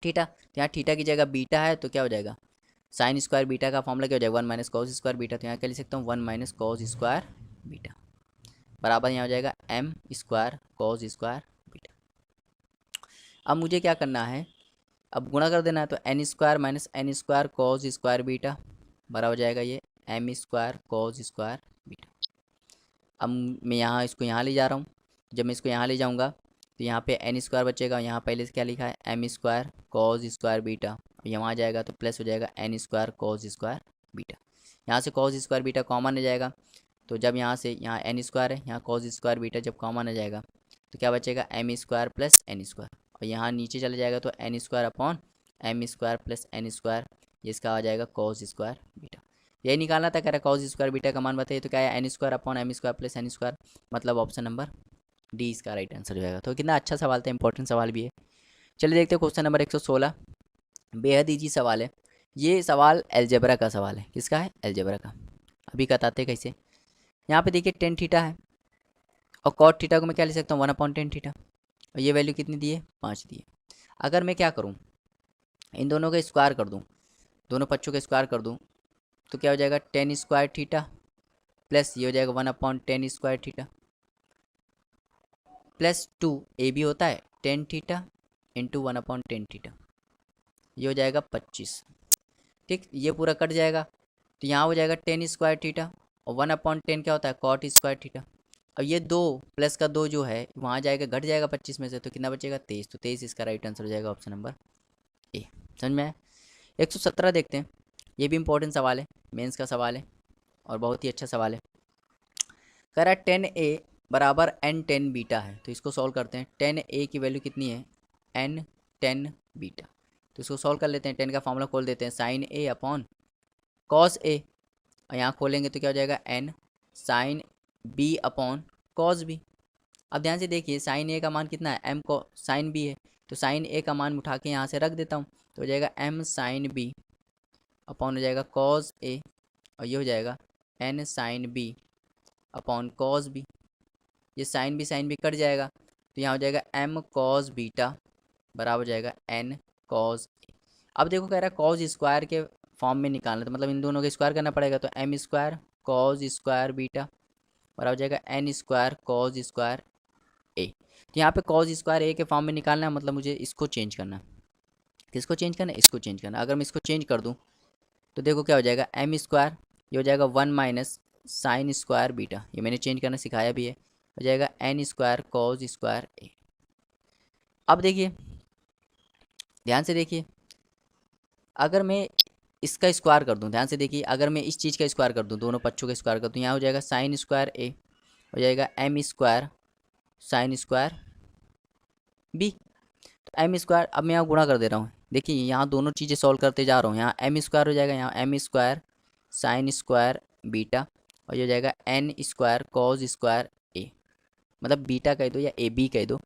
थीटा। तो यहाँ थीटा की जगह बीटा है तो क्या हो जाएगा, साइन स्क्वायर बीटा का फॉर्मूला क्या हो जाएगा, 1 माइनस कॉस स्क्वायर बीटा। तो यहाँ क्या लिख सकता हूँ, 1 माइनस कॉस स्क्वायर बीटा बराबर यहाँ हो जाएगा m square cos square beta. अब मुझे क्या करना है, अब गुणा कर देना है, तो n square minus n square cos square beta बराबर हो जाएगा ये m square cos square beta. अब मैं यहाँ इसको यहाँ ले जा रहा हूँ, जब मैं इसको यहाँ ले जाऊँगा तो यहाँ पे एन स्क्वायर बचेगा, यहाँ पहले से क्या लिखा है m square cos square beta, यहाँ आ जाएगा तो प्लस हो जाएगा n square cos square beta. यहाँ से कॉस स्क्वायर बीटा कॉमन आ जाएगा, तो जब यहाँ से यहाँ एन स्क्वायर है, यहाँ कॉस स्क्वायर बीटा जब कॉमन आ जाएगा तो क्या बचेगा m square plus n square, और यहाँ नीचे चले जाएगा तो n square upon m square plus n square, ये इसका आ जाएगा कॉस स्क्वायर बीटा। यही निकालना था, कह रहा कॉस स्क्वायर बीटा का मान बताइए, तो क्या है n square upon m square plus n square, मतलब ऑप्शन नंबर डी इसका राइट आंसर हो जाएगा। तो कितना अच्छा सवाल था, इंपॉर्टेंट सवाल भी है। चलिए देखते हैं क्वेश्चन नंबर 116, बेहद ईजी सवाल है। ये सवाल एलजेब्रा का सवाल है, किसका है, एलजेब्रा का। अभी बताते कैसे। यहाँ पे देखिए टेन थीटा है, और कॉट थीटा को मैं क्या लिख सकता हूँ, 1/10 थीटा, और ये वैल्यू कितनी दी है, 5 दी है। अगर मैं क्या करूँ, इन दोनों का स्क्वायर कर दूँ, दोनों पक्षों का स्क्वायर कर दूँ, तो क्या हो जाएगा 10 स्क्वायर थीटा प्लस ये हो जाएगा 1/10 square theta. Plus 2 a b होता है टेन थीटा इंटू 1/10 थीटा, ये हो जाएगा 25। ठीक, ये पूरा कट जाएगा तो यहाँ हो जाएगा टेन स्क्वायर थीटा, और 1/10 क्या होता है कॉट स्क्वायर थीटा। अब ये 2 प्लस का 2 जो है वहाँ जाएगा, घट जाएगा 25 में से, तो कितना बचेगा 23। तो 23 इसका राइट आंसर हो जाएगा ऑप्शन नंबर ए। समझ में आया। 117 देखते हैं, ये भी इंपॉर्टेंट सवाल है, मेंस का सवाल है और बहुत ही अच्छा सवाल है। कह रहा है 10a बराबर n 10 बीटा है, तो इसको सॉल्व करते हैं। 10a की वैल्यू कितनी है n 10 बीटा, तो इसको सॉल्व कर लेते हैं। 10 का फॉर्मूला खोल देते हैं, sine a upon cos a, और यहाँ खोलेंगे तो क्या हो जाएगा n sine b upon cos b। अब ध्यान से देखिए साइन a का मान कितना है m को साइन b है, तो साइन a का मान उठा के यहाँ से रख देता हूँ, तो हो जाएगा m साइन b अपॉन हो जाएगा कॉस a, और ये हो जाएगा n sine b upon cos b। ये साइन भी कट जाएगा, तो यहाँ हो जाएगा m कॉस बीटा बराबर हो जाएगा n कॉस a। अब देखो कह रहा है कॉस स्क्वायर के फॉर्म में निकालना, तो मतलब इन दोनों के स्क्वायर करना पड़ेगा, तो m square cos square beta बराबर हो जाएगा n square cos square a। तो यहाँ पे कॉस स्क्वायर a के फॉर्म में निकालना है, मतलब मुझे इसको चेंज करना है। किसको चेंज करना है, इसको चेंज करना। अगर मैं इसको चेंज कर दूँ तो देखो क्या हो जाएगा m स्क्वायर, ये हो जाएगा 1 माइनस साइन स्क्वायर बीटा, ये मैंने चेंज करना सिखाया भी है, हो जाएगा n square cos square a। अब देखिए ध्यान से देखिए, अगर मैं इसका स्क्वायर कर दूं, ध्यान से देखिए, अगर मैं इस चीज़ का स्क्वायर कर दूं, दोनों पक्षों का स्क्वायर कर दूं, यहाँ हो जाएगा साइन स्क्वायर a, हो जाएगा m square sine square b। तो m स्क्वायर, अब मैं यहाँ गुणा कर दे रहा हूँ, देखिए यहाँ दोनों चीज़ें सॉल्व करते जा रहा हूँ, यहाँ m स्क्वायर हो जाएगा, यहाँ m square sine square beta, और ये हो जाएगा n square cos square a, मतलब बीटा कह दो या ए बी कह दो।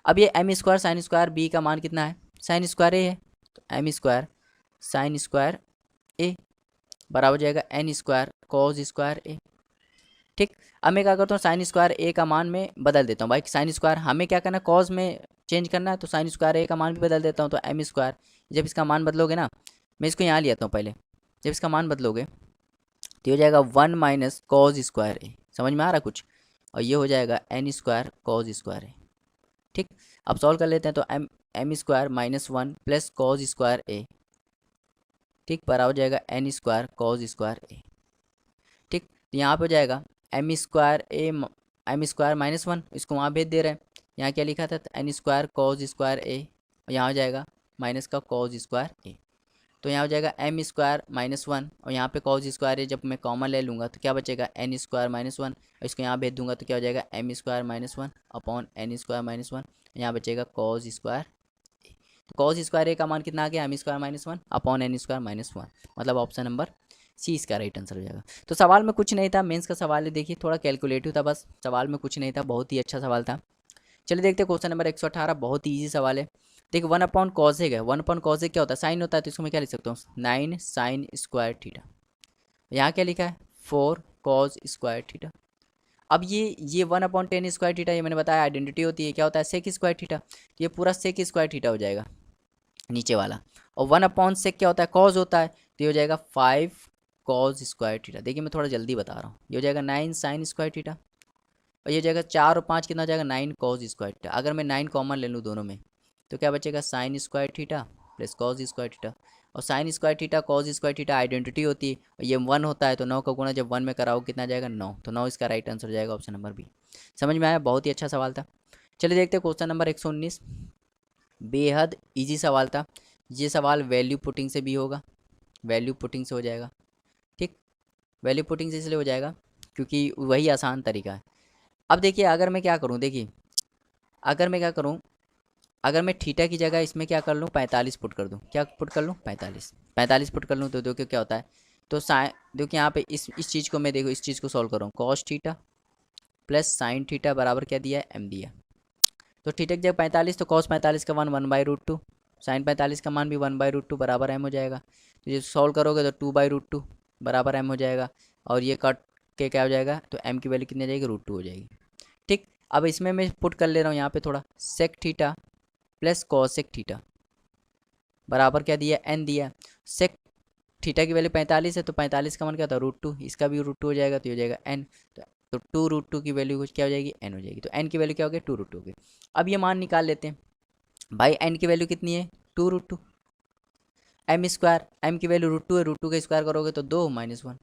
अब ये m square sine square b का मान कितना है, साइन स्क्वायर a है, तो m square sine square a बराबर हो जाएगा n square cos square a। ठीक, अब मैं क्या करता हूँ साइन स्क्वायर a का मान में बदल देता हूँ। भाई साइन स्क्वायर हमें क्या करना है, कॉस में चेंज करना है, तो साइन स्क्वायर a का मान भी बदल देता हूँ, तो m स्क्वायर, जब इसका मान बदलोगे ना, मैं इसको यहाँ ले आता हूँ पहले, जब इसका मान बदलोगे तो ये हो जाएगा 1 माइनस कॉस स्क्वायर a। समझ में आ रहा कुछ, और ये हो जाएगा n square cos square a। ठीक, अब सॉल्व कर लेते हैं, तो m square minus 1 plus cos square a, ठीक, बराबर हो जाएगा n square cos square a। ठीक, तो यहाँ पे हो जाएगा m स्क्वायर माइनस 1, इसको वहाँ भेज दे रहे हैं, यहाँ क्या लिखा था n square cos square a, और यहाँ हो जाएगा माइनस का कॉस स्क्वायर a, तो यहाँ हो जाएगा m स्क्वायर माइनस 1, और यहाँ पे कॉस स्क्वायर है, जब मैं कॉमन ले लूँगा तो क्या बचेगा n स्क्वायर माइनस 1, और इसको यहाँ भेज दूंगा तो क्या हो जाएगा m square minus 1 upon n square minus 1, यहाँ बचेगा कॉस स्क्वायर। तो कॉस स्क्वायर ए का मान कितना आ गया, m square minus 1 upon n square minus 1, मतलब ऑप्शन नंबर सी इसका राइट आंसर हो जाएगा। तो सवाल में कुछ नहीं था, मेंस का सवाल है, देखिए थोड़ा कैलकुलेटिव था, बस सवाल में कुछ नहीं था, बहुत ही अच्छा सवाल था। चलिए देखते हैं क्वेश्चन नंबर 118, बहुत ही ईजी सवाल है। देखिए 1 अपॉन कॉसेक है, 1 अपॉन कॉसेक क्या होता है, साइन होता है, तो इसको मैं क्या लिख सकता हूँ 9 साइन स्क्वायर थीटा। यहाँ क्या लिखा है 4 कॉस स्क्वायर थीटा। अब ये 1/10 स्क्वायर थीटा, ये मैंने बताया आइडेंटिटी होती है, क्या होता है सेक स्क्वायर थीटा, तो ये पूरा सेक स्क्वायर थीटा हो जाएगा नीचे वाला, और 1/सेक क्या होता है कॉज होता है, तो ये हो जाएगा 5 कॉज स्क्वायर थीटा। देखिए मैं थोड़ा जल्दी बता रहा हूँ, ये हो जाएगा 9 साइन स्क्वायर थीटा, और ये हो जाएगा 4 और 5 कितना हो जाएगा 9 कॉज स्क्वायर थीटा। अगर मैं 9 कॉमन ले लूँ दोनों में तो क्या बचेगा sine square theta plus cos square theta, और sine square theta cos square theta identity होती है, और ये 1 होता है, तो 9 का गुणा जब 1 में कराओ कितना जाएगा 9, तो 9 इसका राइट आंसर हो जाएगा ऑप्शन नंबर बी। समझ में आया, बहुत ही अच्छा सवाल था। चलिए देखते हैं क्वेश्चन नंबर 119, बेहद ईजी सवाल था। ये सवाल वैल्यू पुटिंग से भी होगा, वैल्यू पुटिंग से हो जाएगा। ठीक, वैल्यू पुटिंग से इसलिए हो जाएगा क्योंकि वही आसान तरीका है। अब देखिए अगर मैं क्या करूँ, देखिए अगर मैं क्या करूँ, अगर मैं थीटा की जगह इसमें क्या कर लूँ 45 पुट कर दूँ, क्या पुट कर लूँ 45 पुट कर लूँ, तो देखो क्या होता है, तो देखिए यहाँ पे इस चीज़ को मैं देखो इस चीज़ को सॉल्व कर रहा हूँ, cos theta plus sine theta बराबर क्या दिया है एम दिया, तो थीटा की जगह 45, तो कॉस 45 का मान 1/√2, साइन 45 का मान भी 1/√2 बराबर एम हो जाएगा, तो ये सॉल्व करोगे तो 2/√2 बराबर एम हो जाएगा, और ये कट के क्या हो जाएगा, तो एम की वैल्यू कितनी आ जाएगी √2 हो जाएगी। ठीक, अब इसमें मैं पुट कर ले रहा हूँ यहाँ पे थोड़ा, sec theta plus cosec theta बराबर क्या दिया एन दिया, सेक थीटा की वैल्यू 45 है, तो 45 का मान क्या था √2, इसका भी √2 हो जाएगा, तो ये हो जाएगा एन, तो तो 2√2 की वैल्यू कुछ क्या हो जाएगी, n हो जाएगी। तो n की वैल्यू क्या हो गई, 2√2 होगी। अब ये मान निकाल लेते हैं भाई, n की वैल्यू कितनी है, 2√2। एम स्क्वायर, एम की वैल्यू √2 है, √2 का स्क्वायर करोगे तो 2 - 1।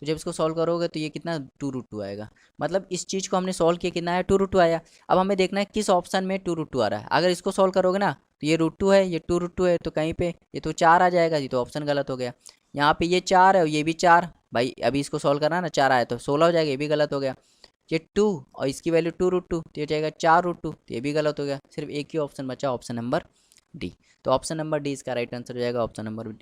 तो जब इसको सॉल्व करोगे तो ये कितना 2√2 आएगा। मतलब इस चीज़ को हमने सॉल्व किया, कितना आया, 2√2 आया। अब हमें देखना है किस ऑप्शन में 2√2 आ रहा है। अगर इसको सॉल्व करोगे ना तो ये √2 है, ये 2√2 है, तो कहीं पे ये तो 4 आ जाएगा, ये तो ऑप्शन गलत हो गया। यहाँ पे ये 4 है और ये भी 4, भाई अभी इसको सॉल्व करना है ना, 4 आया तो 16 हो जाएगा, ये भी गलत हो गया। ये 2 और इसकी वैल्यू 2√2, तो ये जाएगा 4√2, तो ये भी गलत हो गया। सिर्फ एक ही ऑप्शन बचा, ऑप्शन नंबर डी। तो ऑप्शन नंबर डी इसका राइट आंसर हो जाएगा, ऑप्शन नंबर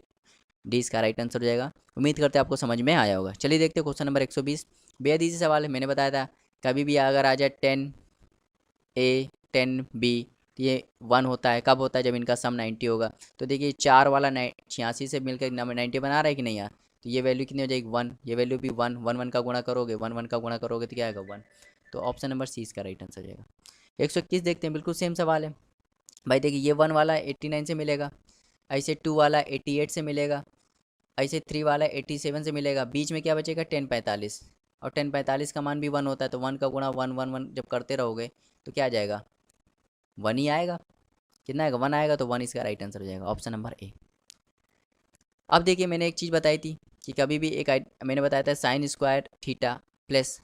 डी इसका राइट आंसर हो जाएगा। उम्मीद करते हैं आपको समझ में आया होगा। चलिए देखते हैं क्वेश्चन नंबर 120। बेहद ईजी सवाल है, मैंने बताया था कभी भी अगर आ जाए 10A 10B तो ये 1 होता है। कब होता है, जब इनका सम 90 होगा। तो देखिए 4 वाला 86 से मिलकर 90 बना रहा है कि नहीं यार, तो ये वैल्यू कितनी हो जाएगी, 1। ये वैल्यू भी 1, 1 1 का गुणा करोगे, 1 1 का गुणा करोगे तो क्या आएगा, 1। तो ऑप्शन नंबर सी इसका राइट आंसर हो जाएगा। 121 देखते हैं, बिल्कुल सेम सवाल है भाई। देखिए ये 1 वाला 89 से मिलेगा, ऐसे 2 वाला 88 से मिलेगा, ऐसे 3 वाला 87 से मिलेगा। बीच में क्या बचेगा, 1045। और 1045 का मान भी 1 होता है, तो 1 का गुणा 1 1 1 जब करते रहोगे तो क्या आ जाएगा, 1 ही आएगा। कितना आएगा, 1 आएगा, तो 1 इसका राइट आंसर हो जाएगा, ऑप्शन नंबर ए। अब देखिए मैंने एक चीज़ बताई थी कि कभी भी मैंने बताया था sign square theta plus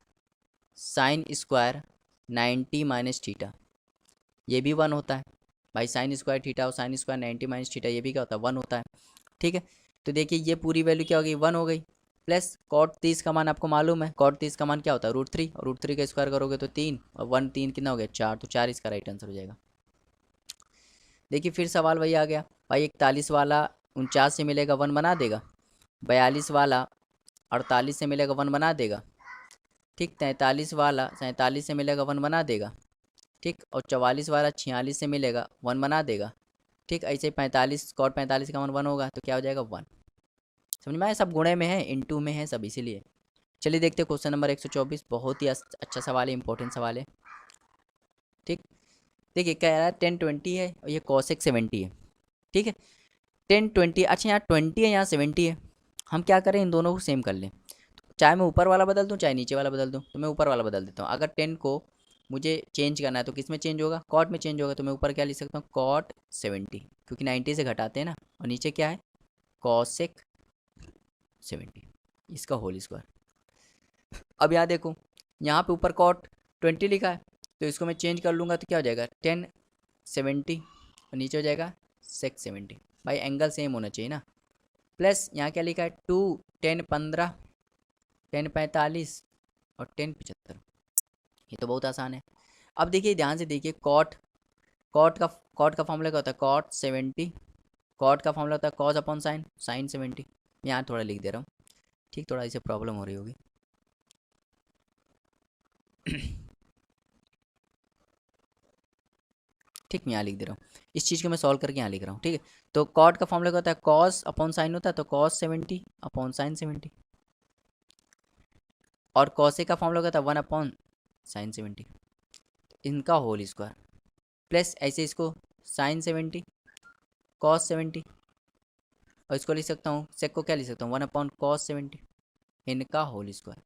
sine square 90 minus theta, ये भी 1 होता है भाई। साइन स्क्वायर थीटा और साइन स्क्वायर 90 माइनस थीटा, ये भी क्या होता है, 1 होता है। ठीक है, तो देखिए ये पूरी वैल्यू क्या हो गई, 1 हो गई। प्लस कॉट 30 का मान आपको मालूम है, कॉट 30 का मान क्या होता है, √3, और √3 का स्क्वायर करोगे तो 3, और 1 3 कितना हो गया, 4, तो 4 इसका राइट आंसर हो जाएगा। देखिए फिर सवाल वही आ गया भाई, 41 वाला 49 से मिलेगा 1 बना देगा, 42 वाला 48 से मिलेगा 1 बना देगा, ठीक। 43 वाला 47 से मिलेगा 1 बना देगा, ठीक। और 44 वाला 46 से मिलेगा 1 बना देगा, ठीक। ऐसे 45 कॉट 45 का मान 1 होगा, तो क्या हो जाएगा, 1। समझ में आया, सब गुणे में है, इनटू में है सब, इसीलिए। चलिए देखते हैं क्वेश्चन नंबर 124, बहुत ही अच्छा सवाल है, इंपॉर्टेंट सवाल है, ठीक। देखिए कह रहा है 1020 है और ये cosec 70 है, ठीक है। 1020, अच्छा यहाँ 20 है, यहाँ 70 है। हम क्या करें, इन दोनों को सेम कर लें। चाहे मैं ऊपर वाला बदल दूँ, चाहे नीचे वाला बदल दूँ, तो मैं ऊपर वाला बदल देता हूँ। अगर 10 को मुझे चेंज करना है तो किस में चेंज होगा, कॉट में चेंज होगा। तो मैं ऊपर क्या लिख सकता हूँ, कॉट 70, क्योंकि 90 से घटाते हैं ना। और नीचे क्या है, कॉसेक 70, इसका होल स्क्वायर। अब यहाँ देखो, यहाँ पे ऊपर कॉट 20 लिखा है, तो इसको मैं चेंज कर लूँगा तो क्या हो जाएगा, 1070, और नीचे हो जाएगा सेक 70। भाई एंगल सेम होना चाहिए ना। प्लस यहाँ क्या लिखा है, 2 10 15 10 45 और 10 75। ये तो बहुत आसान है। अब देखिए ध्यान से देखिए, कॉट का फॉर्मूला क्या होता है, कॉट 70। कॉट का फॉर्मूला होता है कॉस अपॉन साइन, साइन 70। यहाँ थोड़ा लिख दे रहा हूँ, ठीक, थोड़ा इसे प्रॉब्लम हो रही होगी। ठीक, मैं यहाँ लिख दे रहा हूँ, इस चीज़ को मैं सॉल्व करके यहाँ लिख रहा हूँ, ठीक है। तो कॉट का फॉर्मूला क्या होता है, कॉस अपॉन साइन होता है, तो कॉस 70 अपॉन साइन 70। और कॉसे का फॉर्मूला क्या होता है, 1 अपॉन साइन 70, इनका होल स्क्वायर। प्लस ऐसे इसको साइन 70 कॉस 70, और इसको लिख सकता हूँ, सेक को क्या लिख सकता हूँ, 1 अपॉन कॉस 70, इनका होल स्क्वायर।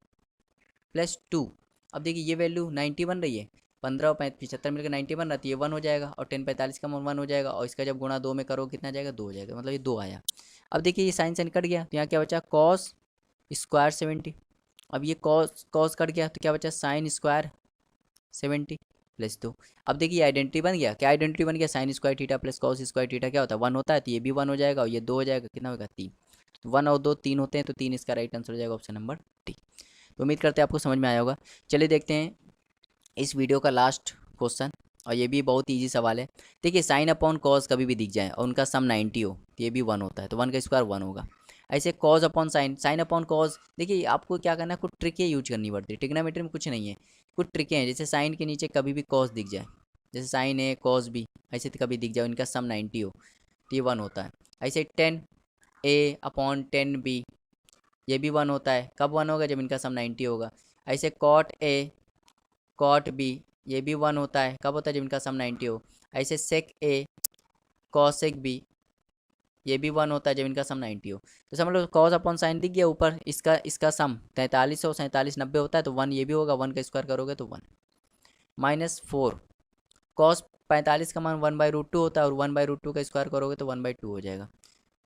प्लस 2। अब देखिए ये वैल्यू 90 बन रही है, 15 और 75 मिलकर 90 बन रहा है, तो ये 1 हो जाएगा। और 10 45 का 1 हो जाएगा, और इसका जब गुणा 2 में करो कितना जाएगा, 2 हो जाएगा, मतलब ये 2 आया। अब देखिए ये साइन साइन कट गया, तो यहाँ क्या बचा, कॉस स्क्वायर 70। अब ये कॉस कॉस कट गया, तो क्या बचा, साइन स्क्वायर 70 प्लस 2। अब देखिए आइडेंटिटी बन गया, क्या आइडेंटिटी बन गया, sign square theta plus cos square theta क्या होता है, 1 होता है, तो ये भी 1 हो जाएगा, और ये 2 हो जाएगा, कितना होगा, 3। तो 1 और 2 3 होते हैं, तो 3 इसका राइट आंसर हो जाएगा, ऑप्शन नंबर डी। तो उम्मीद करते हैं आपको समझ में आया होगा। चलिए देखते हैं इस वीडियो का लास्ट क्वेश्चन, और ये भी बहुत ईजी सवाल है। देखिए साइन अपॉन कॉस कभी भी दिख जाए और उनका सम 90 हो, तो ये भी 1 होता है, तो 1 का स्क्वायर 1 होगा। ऐसे cos upon sine, sine upon cos, देखिए आपको क्या करना है, कुछ ट्रिकें यूज करनी पड़ती है। ट्रिग्नोमेट्री में कुछ नहीं है, कुछ ट्रिकें हैं। जैसे साइन के नीचे कभी भी कॉस दिख जाए, जैसे साइन है कॉस भी, ऐसे तो कभी दिख जाए, इनका सम 90 हो, तो ये 1 होता है। ऐसे 10A अपॉन 10B, ये भी 1 होता है। कब 1 होगा, जब इनका सम 90 होगा। ऐसे कॉट ए कॉट बी, ये भी 1 होता है। कब होता है, जब इनका सम 90 हो। ऐसे सेक ए कॉसेक बी, ये भी 1 होता है जब इनका सम 90 हो। तो समझ लो कॉस अपॉन साइन दिख गया ऊपर, इसका सम 43 हो, 47 90 होता है, तो 1 ये भी होगा, 1 का स्क्वायर करोगे तो 1 -4 कॉस 45 का मान 1/√2 होता है, और 1/√2 का स्क्वायर करोगे तो 1/2 हो जाएगा।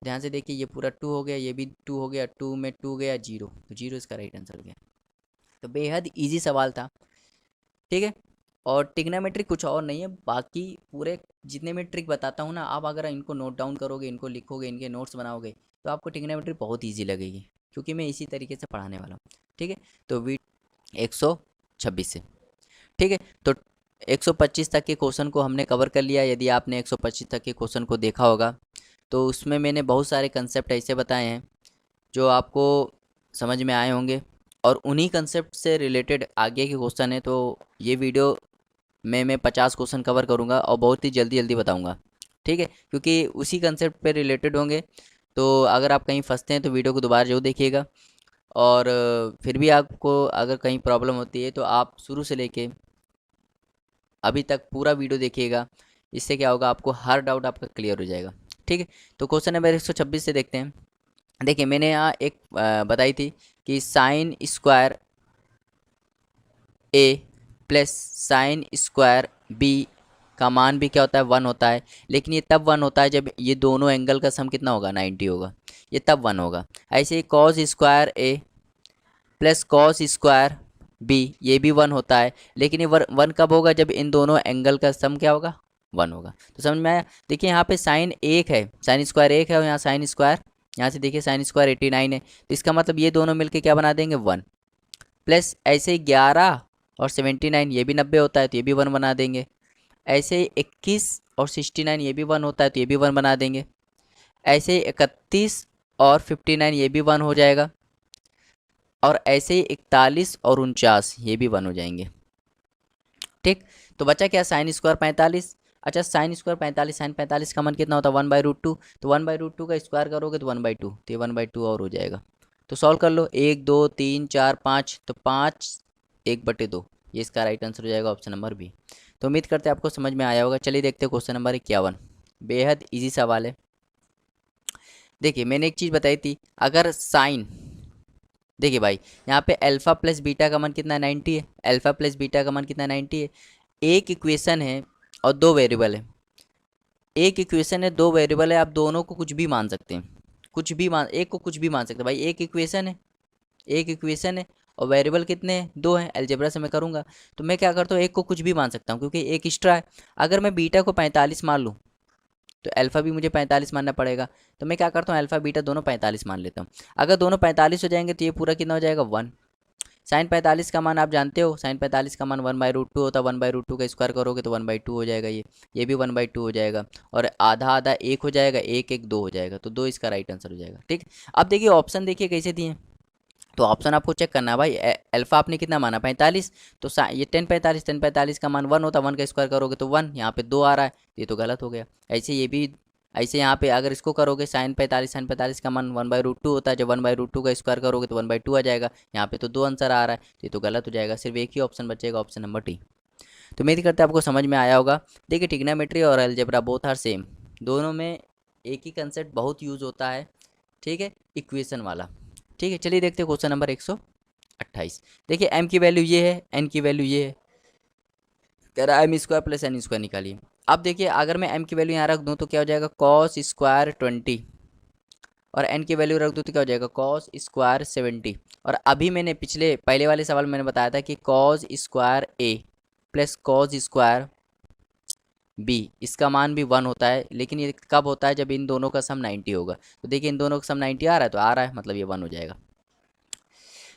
ध्यान से देखिए ये पूरा 2 हो गया, ये भी 2 हो गया, 2 में 2 गया 0, तो 0 इसका राइट आंसर हो गया। तो बेहद ईजी सवाल था, ठीक है। और टिग्नोमेट्री कुछ और नहीं है, बाकी पूरे जितने मैं ट्रिक बताता हूँ ना, आप अगर इनको नोट डाउन करोगे, इनको लिखोगे, इनके नोट्स बनाओगे, तो आपको टिग्नोमेट्री बहुत ईजी लगेगी, क्योंकि मैं इसी तरीके से पढ़ाने वाला हूँ, ठीक है। तो 126 से, ठीक है। तो 125 तक के क्वेश्चन को हमने कवर कर लिया। यदि आपने 125 तक के क्वेश्चन को देखा होगा तो उसमें मैंने बहुत सारे कंसेप्ट ऐसे बताए हैं जो आपको समझ में आए होंगे, और उन्हीं कंसेप्ट से रिलेटेड आगे के क्वेश्चन है। तो ये वीडियो में मैं 50 क्वेश्चन कवर करूँगा और बहुत ही जल्दी जल्दी बताऊँगा, ठीक है, क्योंकि उसी कंसेप्ट पे रिलेटेड होंगे। तो अगर आप कहीं फंसते हैं तो वीडियो को दोबारा जरूर देखिएगा, और फिर भी आपको अगर कहीं प्रॉब्लम होती है तो आप शुरू से लेके अभी तक पूरा वीडियो देखिएगा। इससे क्या होगा, आपको हर डाउट आपका क्लियर हो जाएगा, ठीक है। तो क्वेश्चन नंबर 126 से देखते हैं। देखिए मैंने यहाँ एक बताई थी कि साइन स्क्वायर ए प्लस साइन स्क्वायर बी का मान भी क्या होता है, 1 होता है। लेकिन ये तब 1 होता है जब ये दोनों एंगल का सम कितना होगा, 90 होगा, ये तब 1 होगा। ऐसे ही कॉस स्क्वायर ए प्लस कॉस स्क्वायर बी, ये भी 1 होता है। लेकिन ये 1 कब होगा, जब इन दोनों एंगल का सम क्या होगा, 1 होगा। तो समझ में आया। देखिए यहाँ पे साइन एक है, साइन स्क्वायर एक है, और यहाँ साइन स्क्वायर, यहाँ से देखिए साइन स्क्वायर 89 है, तो इसका मतलब ये दोनों मिलके क्या बना देंगे, 1। प्लस ऐसे ही 11 और 79 ये भी 90 होता है, तो ये भी 1 बना देंगे। ऐसे ही 21 और 69 ये भी 1 होता है, तो ये भी 1 बना देंगे। ऐसे ही 31 और 59 ये भी 1 हो जाएगा। और ऐसे ही 41 और 49 ये भी 1 हो जाएंगे, ठीक। तो बचा क्या, साइन स्क्वायर 45। अच्छा साइन स्क्वायर 45, साइन 45 का मान कितना होता है, 1/√2, तो 1/√2 का स्क्वायर करोगे तो 1/2, तो ये 1/2 और हो जाएगा। तो सॉल्व कर लो, 1 2 3 4 5, तो 5 1/2, ये इसका राइट आंसर हो जाएगा, ऑप्शन नंबर बी। तो उम्मीद करते हैं आपको समझ में आया होगा। चलिए देखते हैं क्वेश्चन नंबर 51, बेहद ईजी सवाल है। देखिए मैंने एक चीज़ बताई थी, अगर साइन, देखिए भाई यहाँ पे अल्फ़ा प्लस बीटा का मान कितना 90 है, अल्फ़ा प्लस बीटा का मान कितना 90 है। एक इक्वेशन है और दो वेरिएबल है, एक इक्वेशन है दो वेरिएबल है, आप दोनों को कुछ भी मान सकते हैं, कुछ भी मान, एक को कुछ भी मान सकते हैं भाई। एक इक्वेशन है, एक इक्वेशन है, और वेरिएबल कितने हैं, दो हैं। अलजेब्रा से मैं करूँगा तो मैं क्या करता हूँ, एक को कुछ भी मान सकता हूँ क्योंकि एक एक्स्ट्रा है। अगर मैं बीटा को 45 मान लूँ तो अल्फ़ा भी मुझे 45 मानना पड़ेगा, तो मैं क्या करता हूँ, अल्फ़ा बीटा दोनों 45 मान लेता हूँ। अगर दोनों 45 हो जाएंगे तो ये पूरा कितना हो जाएगा, 1। साइन 45 का मान आप जानते हो, साइन 45 का मान 1/√2 होता है, 1/√2 का स्क्वायर करोगे तो 1/2 हो जाएगा, ये भी 1/2 हो जाएगा, और आधा आधा एक हो जाएगा, एक एक दो हो जाएगा, तो दो इसका राइट आंसर हो जाएगा, ठीक। अब देखिए ऑप्शन देखिए कैसे दिए, तो ऑप्शन आपको चेक करना है भाई। अल्फा आपने कितना माना, 45, तो ये 10 45 का मान 1 होता है, 1 का स्क्वायर करोगे तो 1, यहाँ पे 2 आ रहा है, ये तो गलत हो गया। ऐसे ये भी, ऐसे यहाँ पे अगर इसको करोगे साइन 45 का मान 1/√2 होता है, जब 1/√2 का स्क्वायर करोगे तो 1/2 आ जाएगा, यहाँ पे तो 2 आंसर आ रहा है, तो ये तो गलत हो जाएगा। सिर्फ एक ही ऑप्शन बचेगा, ऑप्शन नंबर टी। तो उम्मीद करते हैं आपको समझ में आया होगा। देखिए ट्रिग्नोमेट्री और अलजेब्रा बोथ आर सेम, दोनों में एक ही कंसेप्ट बहुत यूज़ होता है, ठीक है, इक्वेशन वाला, ठीक है। चलिए देखते हैं क्वेश्चन नंबर 128। देखिए m की वैल्यू ये है, n की वैल्यू ये है, कह रहा है m square plus n square निकालिए। अब देखिए अगर मैं m की वैल्यू यहाँ रख दूँ तो क्या हो जाएगा, कॉस स्क्वायर 20, और n की वैल्यू रख दूँ तो क्या हो जाएगा, कॉस स्क्वायर 70। और अभी मैंने पिछले पहले वाले सवाल में मैंने बताया था कि cos square a plus cos square B, इसका मान भी 1 होता है, लेकिन ये कब होता है, जब इन दोनों का सम 90 होगा। तो देखिए इन दोनों का सम 90 आ रहा है, तो आ रहा है मतलब ये 1 हो जाएगा।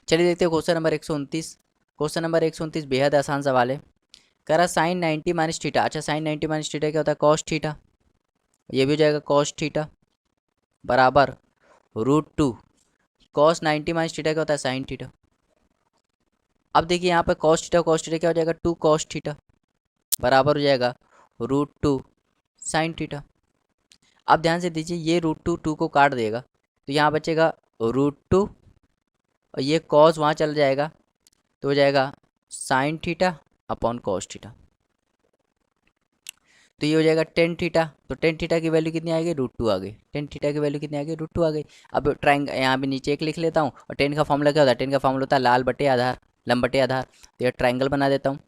चलिए देखते हैं क्वेश्चन नंबर 129। क्वेश्चन नंबर 129 बेहद आसान सवाल है। कह रहा साइन 90 माइनस थीटा। अच्छा साइन 90 माइनस थीटा क्या होता है, कॉस थीटा, ये भी हो जाएगा कॉस थीटा बराबर √2। कॉस 90 माइनस थीटा क्या होता है, साइन थीटा। अब देखिए यहाँ पे कॉस थीटा क्या हो जाएगा, 2 कॉस थीटा बराबर हो जाएगा √2 साइन थीटा। अब ध्यान से दीजिए, ये √2 को काट देगा, तो यहाँ बचेगा √2, और ये कॉस वहाँ चल जाएगा, तो हो जाएगा sine theta upon cos theta. तो ये हो जाएगा टेन थीटा। तो टेन थीटा की वैल्यू कितनी आ गई, √2 आ गई। टेन थीटा की वैल्यू कितनी आ गई, √2 आ गई। अब ट्राइंग यहाँ पे नीचे एक लिख लेता हूँ, और टेन का फॉर्मूला क्या होता है, टेन का फॉर्मूला होता है लाल बटे आधार, लंब बटे आधार। तो ये ट्राइंगल बना देता हूँ,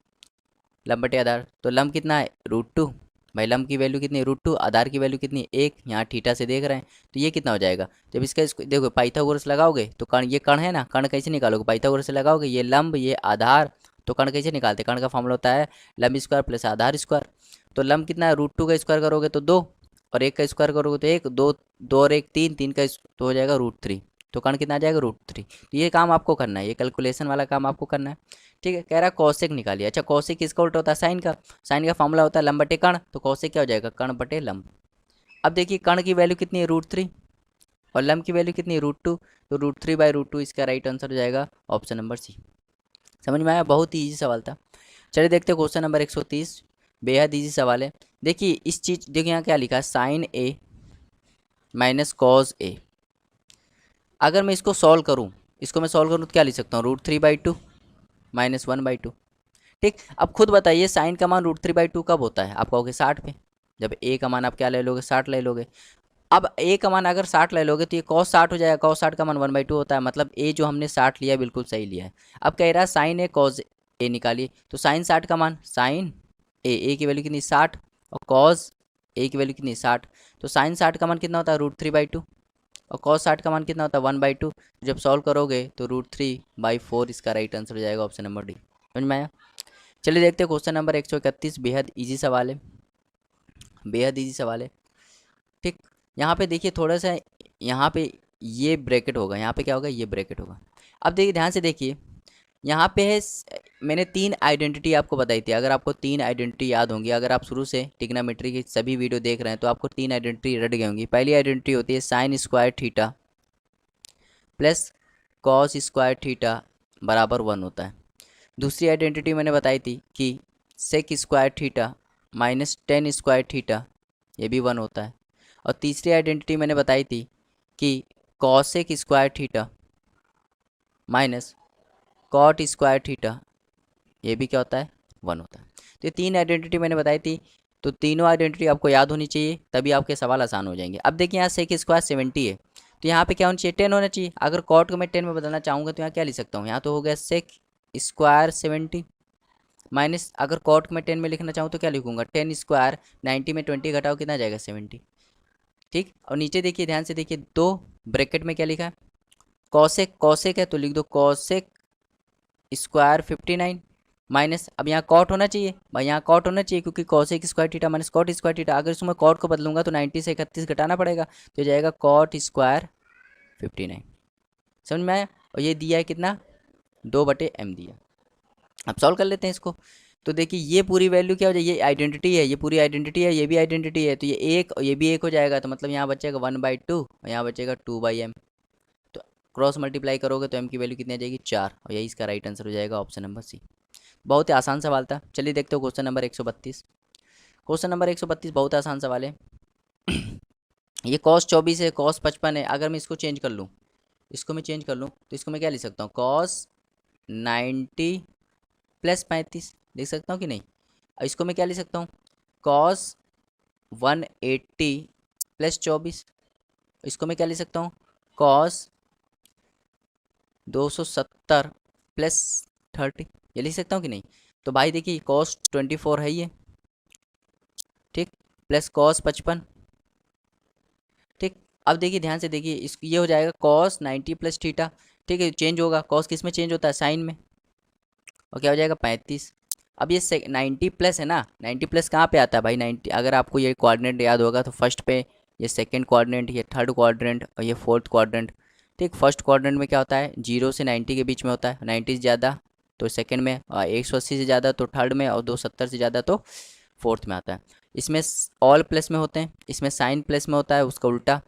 लंब बटे आधार। तो लंब कितना है, √2। भाई लंब की वैल्यू कितनी है, √2, आधार की वैल्यू कितनी है, 1। यहाँ थीटा से देख रहे हैं, तो ये कितना हो जाएगा। जब इसको देखो पाइथागोरस लगाओगे तो कण, ये कण है ना, कण कैसे निकालोगे, पाइथागोरस से लगाओगे, ये लंब ये आधार, तो कण कैसे निकालते, कण का फॉर्मूला होता है लंब स्क्वायर प्लस आधार स्क्वायर। तो लंब कितना है, √2 का स्क्वायर करोगे तो 2, और 1 का स्क्वायर करोगे तो 1, 2 2 और 1 3, 3 का तो हो जाएगा √3। तो कण कितना आ जाएगा, √3। तो ये काम आपको करना है, ये कैलकुलेशन वाला काम आपको करना है। ठीक है, कह रहा है कौशिक निकालिए। अच्छा कौशिक किसका उल्टा होता है, साइन का। साइन का फॉर्मूला होता है लंब बटे कण, तो कौशिक क्या हो जाएगा, कण बटे लंब। अब देखिए कण की वैल्यू कितनी है, √3, और लंब की वैल्यू कितनी है, √2। तो √3/√2 इसका राइट आंसर हो जाएगा ऑप्शन नंबर सी। समझ में आया, बहुत ही ईजी सवाल था। चलिए देखते हैं क्वेश्चन नंबर 130, बेहद ईजी सवाल है। देखिए इस चीज, देखिए यहाँ क्या लिखा है, साइन ए माइनस कॉज ए। अगर मैं इसको सॉल्व करूँ, इसको मैं सॉल्व करूँ तो क्या लिख सकता हूँ, √3/2 माइनस 1/2। ठीक, अब खुद बताइए साइन का मान √3/2 कब होता है, आप कहोगे 60 पे। जब ए का मान आप क्या ले लोगे, 60 ले लोगे। अब ए का मान अगर 60 ले लोगे तो ये cos 60 हो जाएगा, cos 60 का मान 1/2 होता है, मतलब ए जो हमने 60 लिया है बिल्कुल सही लिया है। अब कह रहा है साइन ए cos ए निकालिए, तो साइन 60 का मान, साइन ए की वैल्यू कितनी 60, और cos ए की वैल्यू कितनी 60। तो साइन 60 का मान कितना होता है, √3/2, और cos 60 का मान कितना होता है, 1/2। जब सॉल्व करोगे तो √3/4 इसका राइट आंसर हो जाएगा ऑप्शन नंबर डी। समझ में आया। चलिए देखते हैं क्वेश्चन नंबर 131, बेहद ईजी सवाल है, बेहद ईजी सवाल है। ठीक, यहाँ पे देखिए थोड़ा सा, यहाँ पे ये ब्रैकेट होगा, यहाँ पे क्या होगा, ये ब्रैकेट होगा। अब देखिए ध्यान से देखिए, यहाँ पे है मैंने 3 आइडेंटिटी आपको बताई थी। अगर आपको 3 आइडेंटिटी याद होंगी, अगर आप शुरू से टिग्नोमेट्री की सभी वीडियो देख रहे हैं तो आपको 3 आइडेंटिटी रट गई होंगी। पहली आइडेंटिटी होती है sign square theta plus cos square theta बराबर 1 होता है। दूसरी आइडेंटिटी मैंने बताई थी कि sec square theta minus tan square theta, ये भी 1 होता है। और तीसरी आइडेंटिटी मैंने बताई थी कि cosec square theta minus cot square theta, ये भी क्या होता है, 1 होता है। तो ये 3 आइडेंटिटी मैंने बताई थी, तो तीनों आइडेंटिटी आपको याद होनी चाहिए, तभी आपके सवाल आसान हो जाएंगे। अब देखिए यहाँ सेक स्क्वायर 70 है, तो यहाँ पे क्या होना चाहिए, 10 होना चाहिए। अगर कॉट को मैं 10 में बदलना चाहूँगा तो यहाँ क्या लिख सकता हूँ, यहाँ तो हो गया सेक स्क्वायर 70 माइनस, अगर कॉट में 10 में लिखना चाहूँ तो क्या लिखूंगा, 10 स्क्वायर, 90 में 20 घटाओ कितना जाएगा, 70। ठीक, और नीचे देखिए ध्यान से देखिए, दो ब्रैकेट में क्या लिखा है, कॉसेक, कॉसेक है तो लिख दो कॉसेक स्क्वायर 59 माइनस, अब यहाँ कॉट होना चाहिए भाई, यहाँ कॉट होना चाहिए क्योंकि cosec square theta minus cot square theta. अगर इसमें कॉट को बदलूंगा तो 90 से 31 घटाना पड़ेगा, तो जाएगा कॉट स्क्वायर 59। समझ में आया। और ये दिया है कितना, 2/m दिया। अब सॉल्व कर लेते हैं इसको। तो देखिए ये पूरी वैल्यू क्या हो जाएगी, ये आइडेंटिटी है, ये पूरी आइडेंटिटी है, ये भी आइडेंटिटी है, तो ये एक और ये भी एक हो जाएगा, तो मतलब यहाँ बचेगा 1/2 और यहाँ बचेगा 2/m। तो क्रॉस मल्टीप्लाई करोगे तो m की वैल्यू कितनी आ जाएगी, 4, और यही इसका राइट आंसर हो जाएगा ऑप्शन नंबर सी। बहुत ही आसान सवाल था। चलिए देखते हो क्वेश्चन नंबर 132। क्वेश्चन नंबर 132 बहुत आसान सवाल है। ये cos 24 है, cos 55 है। अगर मैं इसको चेंज कर लूँ, इसको मैं चेंज कर लूँ तो इसको मैं क्या लिख सकता हूँ, cos 90 प्लस 35 लिख सकता हूँ कि नहीं। और इसको मैं क्या लिख सकता हूँ, cos 180 प्लस 24, इसको मैं क्या लिख सकता हूँ, cos 270 प्लस 30, ये लिख सकता हूँ कि नहीं। तो भाई देखिए cos 24 है ये, ठीक, प्लस cos 55, ठीक। अब देखिए ध्यान से देखिए, इस ये हो जाएगा cos 90 प्लस थीटा, ठीक है, चेंज होगा, cos किस में चेंज होता है, साइन में, और क्या हो जाएगा 35। अब ये 90 प्लस है ना, 90 प्लस कहाँ पे आता है भाई, 90 अगर आपको ये कोऑर्डिनेट याद होगा तो फर्स्ट पे ये सेकंड क्वाड्रेंट, ये थर्ड क्वाड्रेंट और ये फोर्थ क्वाड्रेंट। ठीक, फर्स्ट क्वाड्रेंट में क्या होता है, 0 से 90 के बीच में होता है, 90 से ज़्यादा तो सेकंड में, और 180 से ज़्यादा तो थर्ड में, और 270 से ज़्यादा तो फोर्थ में आता है। इसमें ऑल प्लस में होते हैं, इसमें साइन प्लस में होता है, उसका उल्टा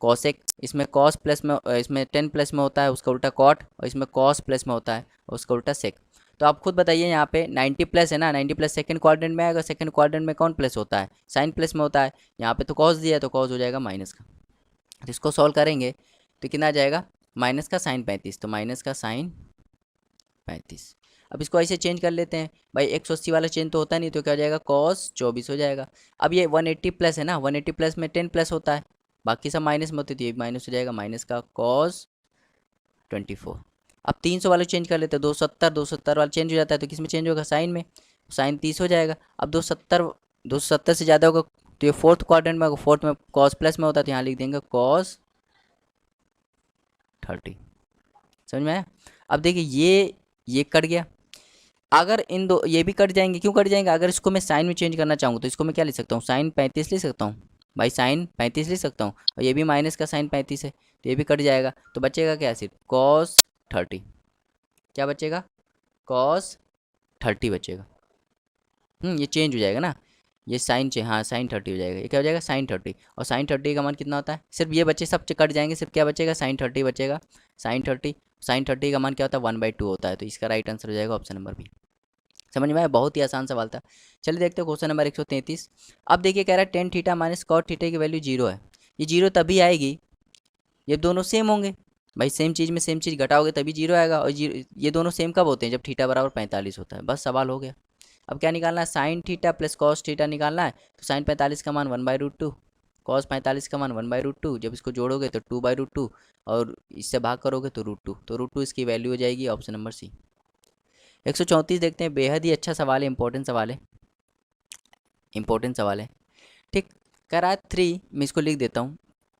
कॉसेक, इसमें कॉस प्लस में, इसमें 10 प्लस में होता है, उसका उल्टा कॉट, और इसमें कॉस प्लस में होता है, उसका उल्टा सेक। तो आप खुद बताइए, यहाँ पे 90 प्लस है ना, 90 प्लस सेकंड क्वाड्रेंट में आएगा, सेकंड क्वाड्रेंट में कौन प्लस होता है, साइन प्लस में होता है। यहाँ पे तो कॉस दिया है तो कॉस हो जाएगा माइनस का। तो इसको सॉल्व करेंगे तो कितना आ जाएगा, माइनस का साइन 35, तो माइनस का साइन 35। अब इसको ऐसे चेंज कर लेते हैं भाई, 180 वाला चेंज तो होता नहीं, तो क्या हो जाएगा कॉस 24 हो जाएगा। अब ये 180 प्लस है ना, 180 प्लस में 10 प्लस होता है, बाकी सब माइनस में होती थी, माइनस हो जाएगा, माइनस का कॉस 24। अब 300 वाला चेंज कर लेते हैं, 270 वाला चेंज हो जाता है, तो किस में चेंज होगा, साइन में, साइन 30 हो जाएगा। अब 270 से ज़्यादा होगा तो ये फोर्थ क्वाड्रेंट में होगा, फोर्थ में कॉस प्लस में होता है, तो यहाँ लिख देंगे कॉस 30। समझ में आया। अब देखिए ये कट गया, अगर इन दो ये भी कट जाएंगे, क्यों कट जाएंगे, अगर इसको मैं साइन में चेंज करना चाहूँ तो इसको मैं क्या लिख सकता हूँ, साइन 35 लिख सकता हूँ भाई, साइन 35 लिख सकता हूँ, और ये भी माइनस का साइन 35 है, तो ये भी कट जाएगा, तो बचेगा क्या, सिर्फ कॉस 30। क्या बचेगा, कॉस 30 बचेगा। ये चेंज हो जाएगा ना, ये साइन हाँ साइन 30 हो जाएगा, ये क्या हो जाएगा, साइन 30, और साइन 30 का मान कितना होता है, सिर्फ ये बच्चे सब कट जाएंगे, सिर्फ क्या बचेगा, साइन 30 बचेगा, साइन 30, साइन 30 का मान क्या होता है, 1/2 होता है, तो इसका राइट आंसर हो जाएगा ऑप्शन नंबर बी। समझ में आया, बहुत ही आसान सवाल था। चलिए देखते हैं क्वेश्चन नंबर 133। अब देखिए कह रहा है tan theta minus cot theta की वैल्यू 0 है। ये 0 तभी आएगी ये दोनों सेम होंगे, भाई सेम चीज़ में सेम चीज़ घटाओगे तभी 0 आएगा, और ये दोनों सेम कब होते हैं, जब थीटा बराबर 45 होता है, बस सवाल हो गया। अब क्या निकालना है, sine theta plus cos theta निकालना है, तो साइन 45 का मान 1/√2, कॉस 45 का मान 1/√2, जब इसको जोड़ोगे तो 2/√2, और इससे भाग करोगे तो √2, तो √2 इसकी वैल्यू हो जाएगी ऑप्शन नंबर सी। 134 देखते हैं, बेहद ही अच्छा सवाल है, इंपॉर्टेंट सवाल है, इंपॉर्टेंट सवाल है। ठीक, कह रहा है 3, मैं इसको लिख देता हूँ,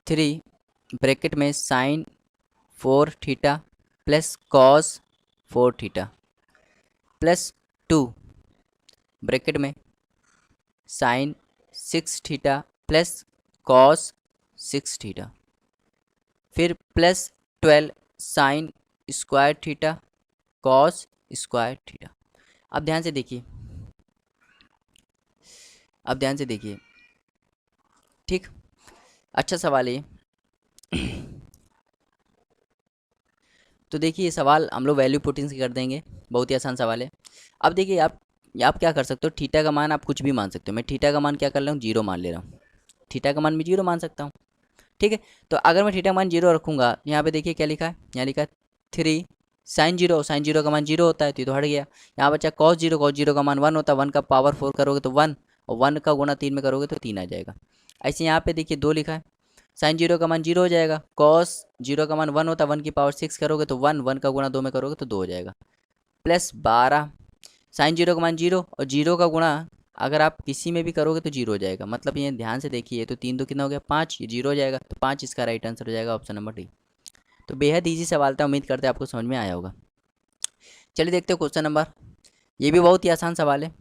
3 ब्रैकेट में sine 4 theta plus cos 4 theta plus 2 bracket में sine 6 theta plus cos 6 theta, फिर plus 12 sine square theta cos square theta. अब ध्यान से देखिए, अब ध्यान से देखिए, ठीक, अच्छा सवाल है ये। तो देखिए ये सवाल हम लोग वैल्यू पुटिंग से कर देंगे, बहुत ही आसान सवाल है। अब देखिए आप क्या कर सकते हो, थीटा का मान आप कुछ भी मान सकते हो, मैं थीटा का मान क्या कर रहा हूँ, 0 मान ले रहा हूँ, थीटा का मान भी 0 मान सकता हूँ, ठीक है। तो अगर मैं थीटा का मान 0 रखूँगा, यहाँ पे देखिए क्या लिखा है, यहाँ लिखा है 3 साइन 0, साइन 0 का मान 0 होता है, तो ये तो हट गया। यहाँ बचा कॉस 0, कॉस 0 का मान 1 होता है, 1 का पावर 4 करोगे तो 1, और 1 का गुणा 3 में करोगे तो 3 आ जाएगा। ऐसे यहाँ पे देखिए 2 लिखा है, साइन 0 का मान 0 हो जाएगा, कॉस 0 का मान 1 होता है, 1 की पावर 6 करोगे तो 1, 1 का गुणा 2 में करोगे तो 2 हो जाएगा, प्लस 12 साइन 0 का मान 0, और 0 का गुणा अगर आप किसी में भी करोगे तो 0 हो जाएगा, मतलब ये ध्यान से देखिए, तो 3 तो कितना हो गया 5, ये 0 हो जाएगा, तो 5 इसका राइट आंसर हो जाएगा ऑप्शन नंबर डी। तो बेहद ईजी सवाल था, उम्मीद करते हैं आपको समझ में आया होगा। चलिए देखते हो क्वेश्चन नंबर, ये भी बहुत ही आसान सवाल है,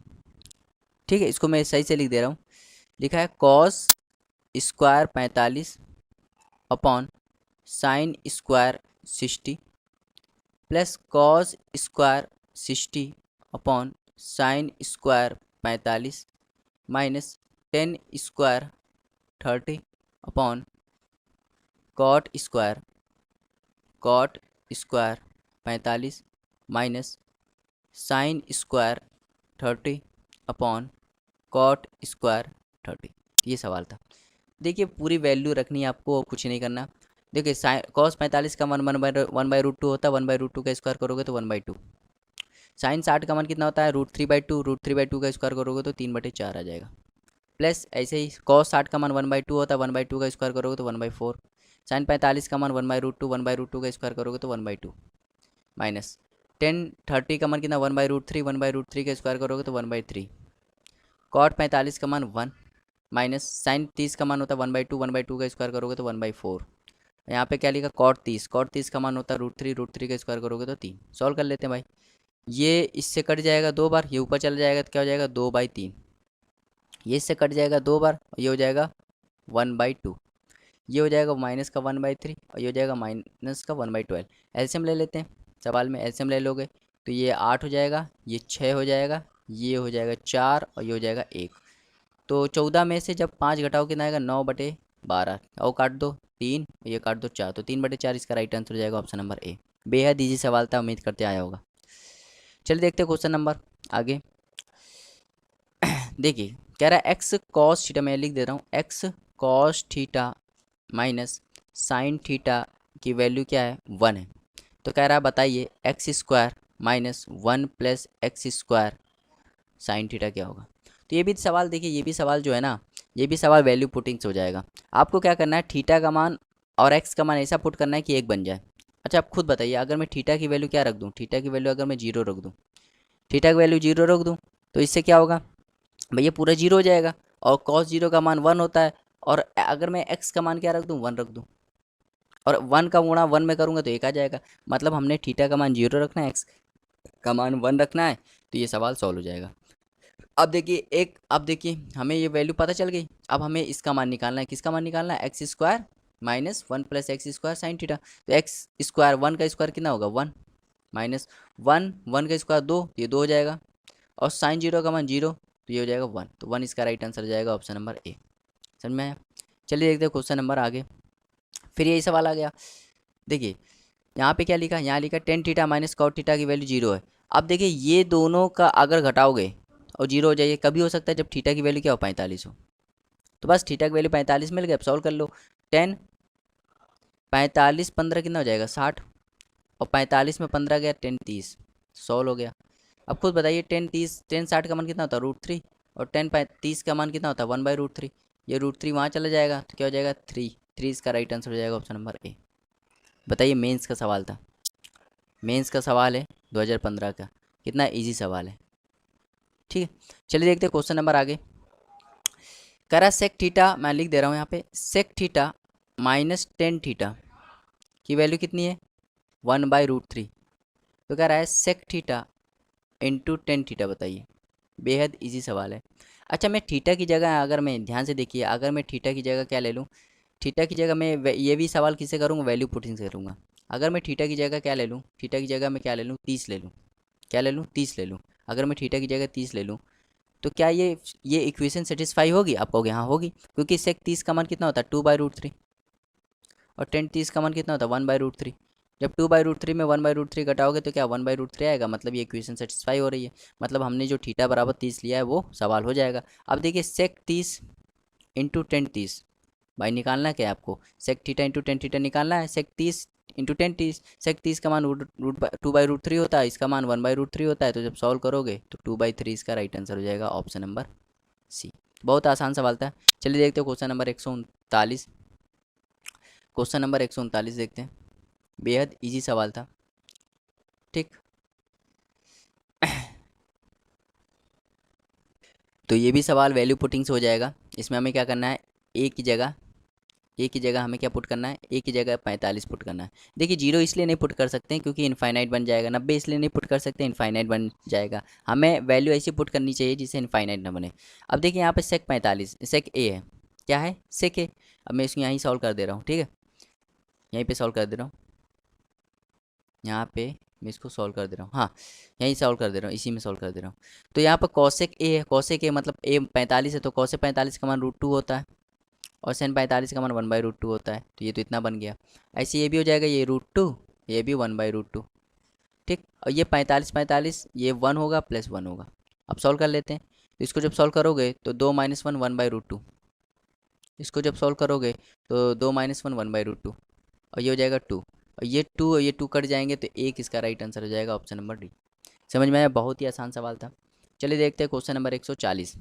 ठीक है, इसको मैं सही से लिख दे रहा हूँ। लिखा है cos square 45 upon sine square 60 plus cos square 60 upon sine square 45 minus tan square 30 upon cot square 45 minus sine square 30 upon cot square 30। ये सवाल था। देखिए पूरी वैल्यू रखनी है आपको, कुछ नहीं करना। देखिए साइन कॉस 45 का मान 1/√2 होता है, 1/√2 का स्क्वायर करोगे तो 1/2। साइन 60 का मान कितना होता है, √3/2, √3/2 का स्क्वायर करोगे तो 3/4 आ जाएगा। प्लस ऐसे ही कॉस 60 का मान 1/2 होता है, 1/2 का स्क्वायर करोगे तो 1/4। साइन 45 का मान 1/√2, 1/√2 का स्क्वायर करोगे तो 1/2 माइनस टेन 30 का मान कितना 1/√3, 1/√3 का स्क्वायर करोगे तो 1/3। कॉट 45 का मान 1 माइनस साइन 30 का मान होता है 1/2, 1/2 का स्क्वायर करोगे तो 1/4। यहाँ पे क्या लिखा कॉट 30 का मान होता है √3 का स्क्वायर करोगे तो 3। सॉल्व कर लेते हैं भाई, ये इससे कट जाएगा 2 बार, ये ऊपर चला जाएगा तो क्या हो जाएगा 2/3, ये इससे कट जाएगा 2 बार, ये हो जाएगा 1/2, ये हो जाएगा माइनस का 1/3, और ये हो जाएगा माइनस का 1/12। एलसीएम ले लेते हैं, सवाल में एलसीएम ले लोगे तो ये 8 हो जाएगा, ये 6 हो जाएगा, ये हो जाएगा 4, और ये हो जाएगा 1। तो 14 में से जब 5 घटाओ कितना आएगा 9/12, और काट दो 3, ये काट दो 4, तो 3/4 इसका राइट आंसर हो जाएगा ऑप्शन नंबर ए। बेहद ईजी सवाल था, उम्मीद करते आया होगा। चलिए देखते हैं क्वेश्चन नंबर आगे। देखिए कह रहा है एक्स कॉस थीटा, मैं लिख दे रहा हूँ, x cos theta minus sine theta की वैल्यू क्या है 1 है। तो कह रहा है बताइए x square minus 1 plus x square sine theta क्या होगा। तो ये भी सवाल देखिए, ये भी सवाल जो है ना, ये भी सवाल वैल्यू पुटिंग से हो जाएगा। आपको क्या करना है, थीटा का मान और एक्स का मान ऐसा पुट करना है कि एक बन जाए। अच्छा आप खुद बताइए, अगर मैं थीटा की वैल्यू क्या रख दूँ, थीटा की वैल्यू अगर मैं जीरो रख दूँ, थीटा की वैल्यू जीरो रख दूँ, तो इससे क्या होगा भैया, पूरा जीरो हो जाएगा। और कॉस जीरो का मान वन होता है। और अगर मैं एक्स का मान क्या रख दूँ, वन रख दूँ, और वन का गुणा वन में करूँगा तो एक आ जाएगा। मतलब हमने थीटा का मान जीरो रखना है, एक्स का मान वन रखना है, तो ये सवाल सॉल्व हो जाएगा। अब देखिए हमें ये वैल्यू पता चल गई। अब हमें इसका मान निकालना है, किसका मान निकालना है, x square minus one plus x square sine theta. तो एक्स स्क्वायर, वन का स्क्वायर कितना होगा, वन, माइनस वन, वन का स्क्वायर दो, तो ये दो हो जाएगा, और साइन जीरो का मान जीरो, तो ये हो जाएगा वन। तो वन इसका राइट आंसर हो जाएगा ऑप्शन नंबर ए। समझ में आया। चलिए देखते हैं क्वेश्चन नंबर आगे। फिर यही सवाल आ गया। देखिए यहाँ पे क्या लिखा, यहाँ लिखा tan theta minus cot theta की वैल्यू जीरो है। अब देखिए ये दोनों का अगर घटाओगे और जीरो हो जाइए, कभी हो सकता है जब थीटा की वैल्यू क्या हो, 45 हो। तो बस थीटा की वैल्यू 45 मिल गया, अब सॉल्व कर लो। टेन, 45 15 कितना हो जाएगा, 60, और 45 में 15 गया, 10 30, सॉल्व हो गया। अब खुद बताइए, 10 30, 10 60 का मान कितना होता है, रूट थ्री, और 10 30 का मान कितना होता है, वन बाई रूट थ्री। ये रूट थ्री वहाँ चला जाएगा तो क्या हो जाएगा, थ्री, थ्री इसका राइट आंसर हो जाएगा ऑप्शन नंबर ए। बताइए, मेंस का सवाल था, मेंस का सवाल है 2015 का, कितना इजी सवाल है। ठीक है, चलिए देखते हैं क्वेश्चन नंबर आगे। कह रहा सेक थीटा, मैं लिख दे रहा हूँ यहाँ पे, sec theta minus tan theta की वैल्यू कितनी है, वन बाई रूट थ्री। तो कह रहा है sec theta into tan theta, बताइए। बेहद इजी सवाल है। अच्छा मैं थीटा की जगह, अगर मैं ध्यान से देखिए, अगर मैं थीटा की जगह क्या ले लूँ, थीटा की जगह मैं ये भी सवाल किससे करूँगा, वैल्यू पुटिंग से करूँगा। अगर मैं थीटा की जगह क्या ले लूँ, थीटा की जगह मैं क्या ले लूँ, 30 ले लूँ, क्या ले लूँ, 30 ले लूँ। अगर मैं थीटा की जगह 30 ले लूँ, तो क्या ये इक्वेशन सेटिस्फाई होगी, आप कहोगे हाँ होगी, क्योंकि सेक 30 का मान कितना होता है, टू बाई रूट थ्री, और टेन 30 का मान कितना होता है, वन बाई रूट थ्री। जब टू बाई रूट थ्री में वन बाई रूट थ्री घटाओगे तो क्या वन बाई रूट थ्री आएगा, मतलब ये इक्वेशन सेटिस्फाई हो रही है। मतलब हमने जो थीटा बराबर 30 लिया है वो सवाल हो जाएगा। अब देखिए सेक 30 इंटू टेन 30, भाई निकालना क्या है आपको, sec theta into tan theta निकालना है। सेक 30 इंटू टेन 30, सेक 30 का मान root two by root three होता है, इसका मान वन बाई रूट थ्री होता है। तो जब सॉल्व करोगे तो टू बाई थ्री इसका राइट आंसर हो जाएगा ऑप्शन नंबर सी। बहुत आसान सवाल था। चलिए देखते हो क्वेश्चन नंबर 139, क्वेश्चन नंबर 139 देखते हैं, बेहद इजी सवाल था। ठीक, तो ये भी सवाल वैल्यू पुटिंग से हो जाएगा। इसमें हमें क्या करना है, एक ही जगह हमें क्या पुट करना है, एक ही जगह 45 पुट करना है। देखिए जीरो इसलिए नहीं पुट कर सकते हैं क्योंकि इनफाइनाइट बन जाएगा, 90 इसलिए नहीं पुट कर सकते, इनफाइनाइट बन जाएगा। हमें वैल्यू ऐसी पुट करनी चाहिए जिससे इनफाइनाइट ना बने। अब देखिए यहाँ पे सेक 45, सेक ए है, क्या है, सेक ए। अब मैं इसको यहीं सॉल्व कर दे रहा हूँ, ठीक है, यहीं पे सॉल्व कर दे रहा हूँ, यहाँ पे मैं इसको सॉल्व कर दे रहा हूँ, हाँ यहीं सॉल्व कर दे रहा हूँ, इसी में सॉल्व कर दे रहा हूँ। तो यहाँ पर कॉसेक ए है, कॉसेक ए मतलब ए 45 है, तो कॉसेक 45 का मान रूट टू होता है, और सेन 45 का मान वन बाई रूट टू होता है। तो ये तो इतना बन गया। ऐसे ये भी हो जाएगा, ये रूट टू, ये भी वन बाई रूट टू। ठीक, और ये 45 45 ये वन होगा प्लस वन होगा। अब सॉल्व कर लेते हैं। तो इसको जब सॉल्व करोगे तो दो minus one, one by root two. इसको जब सॉल्व करोगे तो दो minus one, one by root two, और ये हो जाएगा टू, और ये टू कट जाएंगे तो एक इसका राइट आंसर हो जाएगा ऑप्शन नंबर डी। समझ में आया, बहुत ही आसान सवाल था। चलिए देखते हैं क्वेश्चन नंबर 140।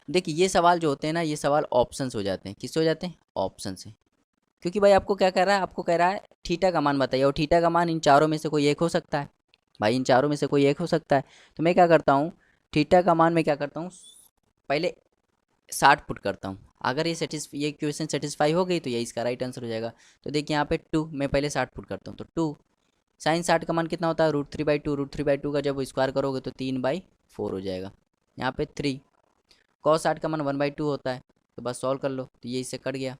देखिए ये सवाल जो होते हैं ना, ये सवाल ऑप्शन से हो जाते हैं, किससे हो जाते हैं, ऑप्शन से। क्योंकि भाई आपको क्या कह रहा है, आपको कह रहा है थीटा का मान बताइए, और थीटा का मान इन चारों में से कोई एक हो सकता है, भाई इन चारों में से कोई एक हो सकता है। तो मैं क्या करता हूँ, थीटा का मान मैं क्या करता हूँ, पहले 60 पुट करता हूँ। अगर ये क्वेश्चन सेटिस्फाई हो गई तो ये इसका राइट आंसर हो जाएगा। तो देखिए यहाँ पे टू, मैं पहले 60 पुट करता हूँ, तो टू साइन 60 का मान कितना होता है, root three by two, root three by two का जब स्क्वायर करोगे तो 3/4 हो जाएगा। यहाँ पे थ्री, कॉस 60 का मान 1/2 होता है, तो बस सॉल्व कर लो, तो ये इससे कट गया,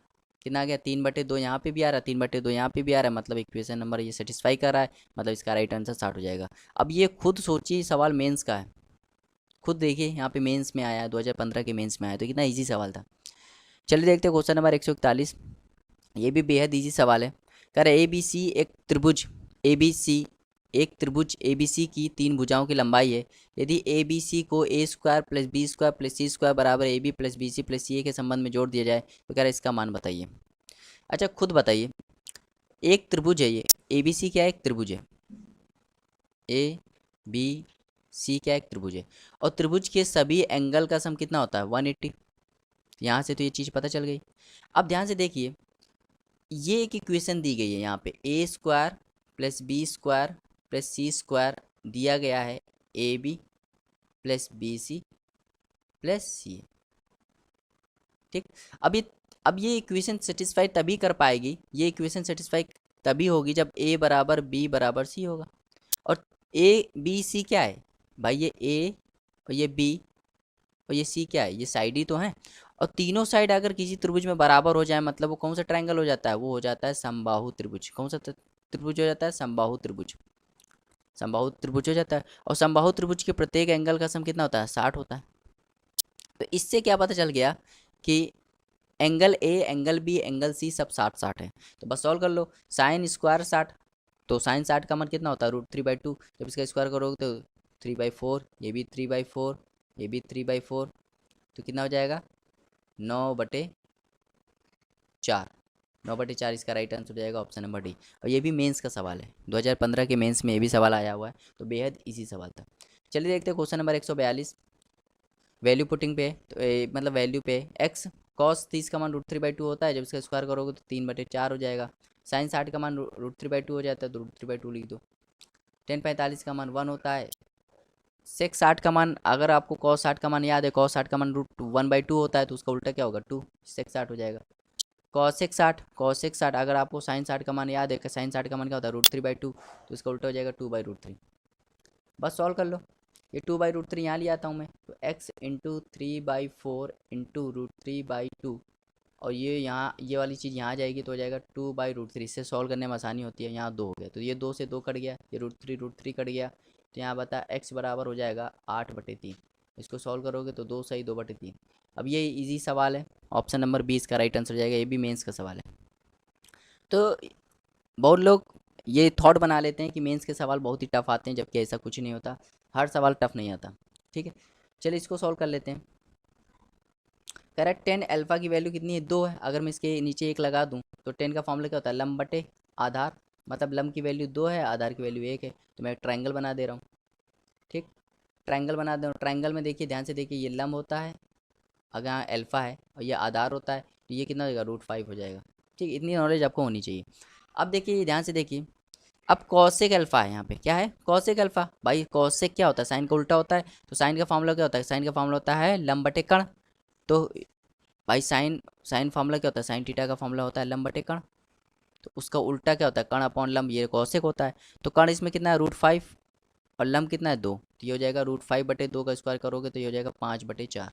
कितना आ गया, 3/2 यहाँ पे भी आ रहा है, 3/2 यहाँ पे भी आ रहा है, मतलब इक्वेशन नंबर ये सेटिस्फाई कर रहा है, मतलब इसका राइट आंसर 60 हो जाएगा। अब ये खुद सोचिए, सवाल मेंस का है, खुद देखिए यहाँ पे मेंस में आया है, 2015 के मेंस में आया, तो कितना ईजी सवाल था। चलिए देखते हैं क्वेश्चन नंबर 141, ये भी बेहद ईजी सवाल है। कह रहे ए बी सी एक त्रिभुज, ए बी सी एक त्रिभुज ए बी सी की तीन भुजाओं की लंबाई है। यदि ए बी सी को A square plus B square plus C square बराबर A B plus B C plus C A के संबंध में जोड़ दिया जाए तो कह रहे इसका मान बताइए। अच्छा खुद बताइए, एक त्रिभुज है ये, ए बी सी क्या है, एक त्रिभुज है, ए बी सी क्या एक त्रिभुज है, और त्रिभुज के सभी एंगल का सम कितना होता है 180। यहाँ से तो ये चीज़ पता चल गई। अब ध्यान से देखिए, ये एक इक्वेशन दी गई है यहाँ पे, A square plus B square plus C square दिया गया है, A B plus B C plus C. ठीक। अब ये इक्वेशन सेटिस्फाई तभी कर पाएगी, ये इक्वेशन सेटिस्फाई तभी होगी जब ए बराबर बी बराबर सी होगा। और ए बी सी क्या है भाई, ये ए और ये बी और ये सी क्या है, ये साइड ही तो है। और तीनों साइड अगर किसी त्रिभुज में बराबर हो जाए मतलब वो कौन सा ट्रायंगल हो जाता है, वो हो जाता है समबाहु त्रिभुज। कौन सा त्रिभुज हो जाता है, समबाहु त्रिभुज। समबाहु त्रिभुज हो जाता है। और समबाहु त्रिभुज के प्रत्येक एंगल का सम कितना होता है, 60 होता है। तो इससे क्या पता चल गया कि angle A angle B angle C सब 60-60 है। तो बस सॉल्व कर लो, साइन स्क्वायर 60, तो साइन 60 का मान कितना होता है √3/2। जब इसका स्क्वायर करोगे तो 3/4, ये भी 3/4, ये भी 3/4, तो कितना हो जाएगा 9/4। 9/4 इसका राइट आंसर हो जाएगा ऑप्शन नंबर डी। और ये भी मेंस का सवाल है, 2015 के मेंस में ये भी सवाल आया हुआ है, तो बेहद इजी सवाल था। चलिए देखते हैं क्वेश्चन नंबर 142। वैल्यू पुटिंग पे तो मतलब वैल्यू पे एक्स कॉस 30 का मान √3/2 होता है, जब इसका स्क्वायर करोगे तो 3/4 हो जाएगा। साइन 60 का मान √3/2 हो जाता है, तो √3/2 लिख दो। टेन 45 का मान 1 होता है। सेक 60 का मान, अगर आपको कॉस 60 का मान याद है, कॉस 60 का मान √1/2 होता है, तो उसका उल्टा क्या होगा 2, सेक 60 हो जाएगा। कॉसेक 60 अगर आपको साइन 60 का मान याद है, साइन 60 का मान क्या होता है √3/2, तो इसका उल्टा हो जाएगा 2/√3। बस सॉल्व कर लो। ये 2/√3 यहाँ ले आता हूँ मैं, तो x इंटू 3/4 इंटू √3/2, और ये यहाँ ये वाली चीज़ यहाँ जाएगी तो हो जाएगा 2/√3। इससे सॉल्व करने में आसानी होती है। यहाँ 2 हो गया, तो ये 2 से 2 कट गया, ये √3 कट गया, तो यहाँ बता x बराबर हो जाएगा 8/3। इसको सॉल्व करोगे तो 2 सही 2/3। अब ये इजी सवाल है, ऑप्शन नंबर 20 का राइट आंसर हो जाएगा, ये भी मेंस का सवाल है। तो बहुत लोग ये थॉट बना लेते हैं कि मेंस के सवाल बहुत ही टफ आते हैं, जबकि ऐसा कुछ नहीं होता, हर सवाल टफ नहीं आता। ठीक है, चलिए इसको सॉल्व कर लेते हैं। करेक्ट 10 अल्फा की वैल्यू कितनी है 2 है। अगर मैं इसके नीचे 1 लगा दूं तो 10 का फॉर्मूला क्या होता है, लंब बटे आधार, मतलब लंब की वैल्यू 2 है, आधार की वैल्यू 1 है, तो मैं एक ट्रायंगल बना दे रहा हूँ। ठीक, ट्रायंगल बना दे रहा हूँ। ट्रायंगल में देखिए ध्यान से देखिए, ये लंब होता है, अगर यहाँ अल्फा है और ये आधार होता है, तो ये कितना हो जाएगा √5 हो जाएगा। ठीक, इतनी नॉलेज आपको होनी चाहिए। अब देखिए ध्यान से देखिए, अब कॉसेक अल्फा है, यहाँ पे क्या है कॉसेक अल्फा। भाई कॉसेक क्या होता है, साइन का उल्टा होता है, तो साइन का फॉर्मूला क्या होता है, साइन का फॉर्मूला होता है लंब बटे कण। तो भाई साइन साइन फॉर्मूला क्या होता है, साइन थीटा का फॉर्मूला होता है लंब बटे कण, तो उसका उल्टा क्या होता है कण अपॉन लंब, ये कॉसेक होता है। तो कण इसमें कितना है √5 और लंब कितना है 2, तो ये हो जाएगा √5/2 का स्क्वायर करोगे तो ये हो जाएगा 5/4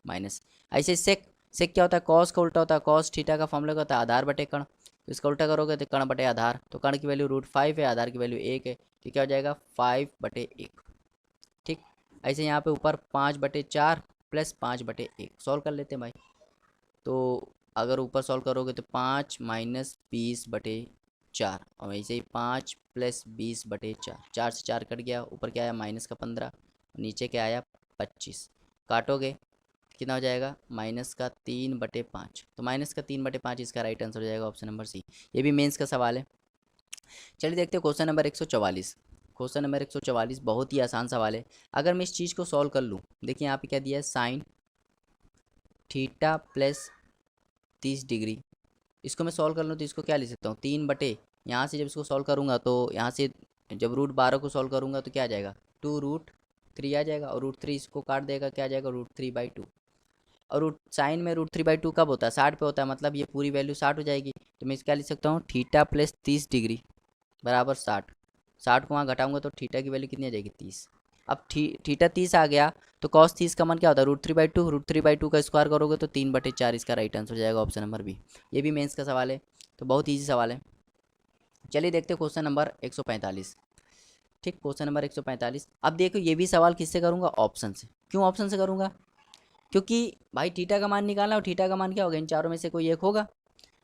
माइनस। ऐसे सेक सेक क्या होता है, कॉस का उल्टा होता है, कॉस थीटा का फॉर्मूला क्या होता है आधार बटे कण, तो इसका उल्टा करोगे तो कण बटे आधार, तो कण की वैल्यू √5 है, आधार की वैल्यू 1 है, तो क्या हो जाएगा 5/1। ठीक, ऐसे यहाँ पे ऊपर 5/4 प्लस 5/1 सॉल्व कर लेते हैं भाई। तो अगर ऊपर सॉल्व करोगे तो 5 माइनस 20/4, और वैसे ही 5 प्लस 20/4, 4 से 4 कट गया, ऊपर क्या आया माइनस का 15, नीचे क्या आया 25, काटोगे कितना हो जाएगा माइनस का 3/5, तो माइनस का 3/5 इसका राइट आंसर हो जाएगा ऑप्शन नंबर सी। ये भी मेंस का सवाल है। चलिए देखते हैं क्वेश्चन नंबर 144। क्वेश्चन नंबर 144 बहुत ही आसान सवाल है। अगर मैं इस चीज़ को सॉल्व कर लूँ, देखिए यहाँ पे क्या दिया है साइन थीटा प्लस 30 डिग्री, इसको मैं सॉल्व कर लूँ तो इसको क्या ले सकता हूँ 3 बटे, यहाँ से जब इसको सॉल्व करूँगा तो यहाँ से जब √12 को सॉल्व करूँगा तो क्या आ जाएगा 2√3 आ जाएगा, और √3 इसको काट देगा, क्या आ जाएगा √3/2। और रूट साइन में √3/2 कब होता है 60 पे होता है, मतलब ये पूरी वैल्यू 60 हो जाएगी। तो मैं क्या लिख सकता हूँ थीटा प्लस 30 डिग्री बराबर 60। 60 को वहाँ घटाऊंगा तो थीटा की वैल्यू कितनी आ जाएगी 30। अब थीटा 30 आ गया, तो कॉस 30 का मान क्या होता है √3/2, √3/2 का स्क्वायर करोगे तो 3/4 इसका राइट आंसर हो जाएगा ऑप्शन नंबर बी। ये भी मेंस का सवाल है, तो बहुत ईजी सवाल है। चलिए देखते हैं क्वेश्चन नंबर 145। ठीक, क्वेश्चन नंबर 145। अब देखो ये भी सवाल किससे करूँगा, ऑप्शन से। क्यों ऑप्शन से करूँगा, क्योंकि भाई थीटा का मान निकालना, और थीटा का मान क्या होगा इन चारों में से कोई एक होगा।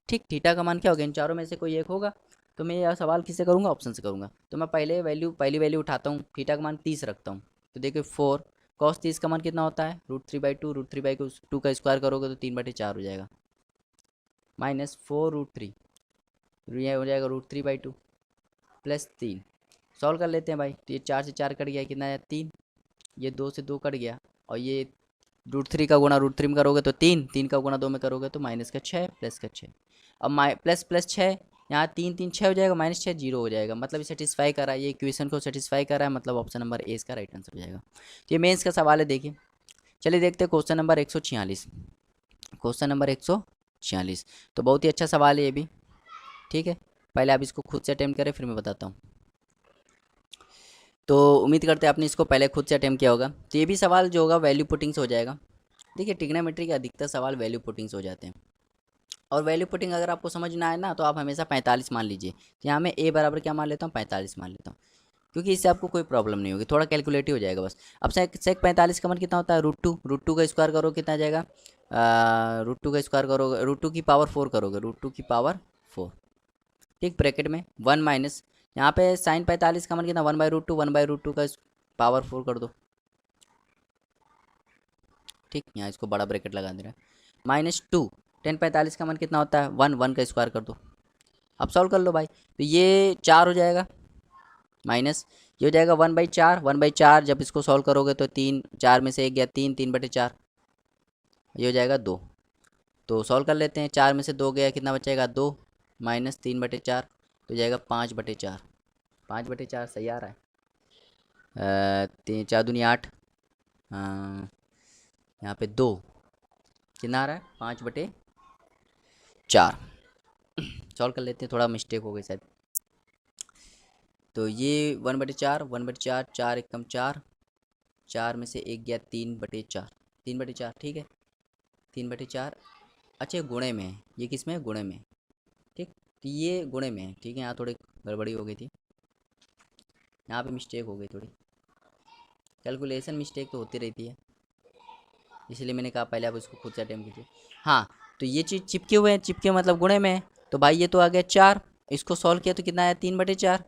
ठीक, थीटा का मान क्या होगा इन चारों में से कोई एक होगा, तो मैं यह सवाल किससे करूँगा, ऑप्शन से करूँगा। तो मैं पहली वैल्यू उठाता हूँ, थीटा का मान 30 रखता हूँ, तो देखिए 4 कॉस 30 का मान कितना होता है √3/2, √3/2 का स्क्वायर करोगे तो 3/4 हो जाएगा, माइनस 4√3, यह हो जाएगा √3/2 प्लस 3, सॉल्व कर लेते हैं भाई। तो ये 4 से 4 कट गया, कितना आया 3, ये 2 से 2 कट गया, और ये √3 का गुणा √3 में करोगे तो 3, 3 का गुणा 2 में करोगे तो -6 प्लस का 6। अब प्लस प्लस 6, यहाँ 3 3 6 हो जाएगा, -6 0 हो जाएगा, मतलब ये सेटिस्फाई कर रहा है, ये इक्वेशन को सेटिस्फाई कर रहा है, मतलब ऑप्शन नंबर ए इसका राइट आंसर हो जाएगा। तो ये मेंस का सवाल है, देखिए। चलिए देखते हैं क्वेश्चन नंबर 146। क्वेश्चन नंबर 146 तो बहुत ही अच्छा सवाल है ये भी, ठीक है। पहले आप इसको खुद से अटेम्प्ट करें, फिर मैं बताता हूँ। तो उम्मीद करते हैं आपने इसको पहले खुद से अटेम्प्ट किया होगा। तो ये भी सवाल जो होगा वैल्यू पुटिंग से हो जाएगा। देखिए ट्रिग्नोमेट्री के अधिकतर सवाल वैल्यू पुटिंग से हो जाते हैं, और वैल्यू पुटिंग अगर आपको समझ ना आए ना, तो आप हमेशा 45 मान लीजिए। तो यहाँ मैं ए बराबर क्या मान लेता हूँ, 45 मान लेता हूँ, क्योंकि इससे आपको कोई प्रॉब्लम नहीं होगी, थोड़ा कैलकुलेटिव हो जाएगा बस। अब सेक 45 का मान कितना होता है, √2 का स्क्वायर करो कितना आ जाएगा, √2 का स्क्वायर करोगे, √2 की पावर 4 करोगे, √2 की पावर 4, ठीक। ब्रैकेट में 1 माइनस, यहाँ पे साइन 45 का मान कितना, 1/√2, 1/√2 का पावर 4 कर दो, ठीक। यहाँ इसको बड़ा ब्रैकेट लगा दे रहा है, -2, tan 45 का मान कितना होता है 1, 1 का स्क्वायर कर दो। अब सॉल्व कर लो भाई, तो ये 4 हो जाएगा, माइनस ये हो जाएगा 1/4, 1/4 जब इसको सॉल्व करोगे तो 3, 4 में से 1 गया 3, 3/4, ये हो जाएगा 2। तो सॉल्व कर लेते हैं, 4 में से 2 गया, कितना बचेगा 2, -3/4, तो जाएगा 5/4, 5/4 सही आ रहा है। 3 4 दूनी 8, यहाँ पे 2, कितना आ रहा है 5/4। सॉल्व कर लेते हैं, थोड़ा मिस्टेक हो गई शायद। तो ये 1/4, 1/4, 4 एकम 4, 4 में से 1 गया 3/4, 3/4, ठीक है, 3/4। अच्छा गुणे में है, ये किस में है, गुणे में, ठीक। तो ये गुणे में है, ठीक है। यहाँ थोड़ी गड़बड़ी हो गई थी, यहाँ पे मिस्टेक हो गई थोड़ी, कैलकुलेशन मिस्टेक तो होती रहती है, इसलिए मैंने कहा पहले आप इसको खुद से अटेम्प्ट कीजिए। हाँ, तो ये चीज़ चिपके हुए हैं, चिपके मतलब गुणे में है, तो भाई ये तो आ गया 4, इसको सॉल्व किया तो कितना आया 3/4,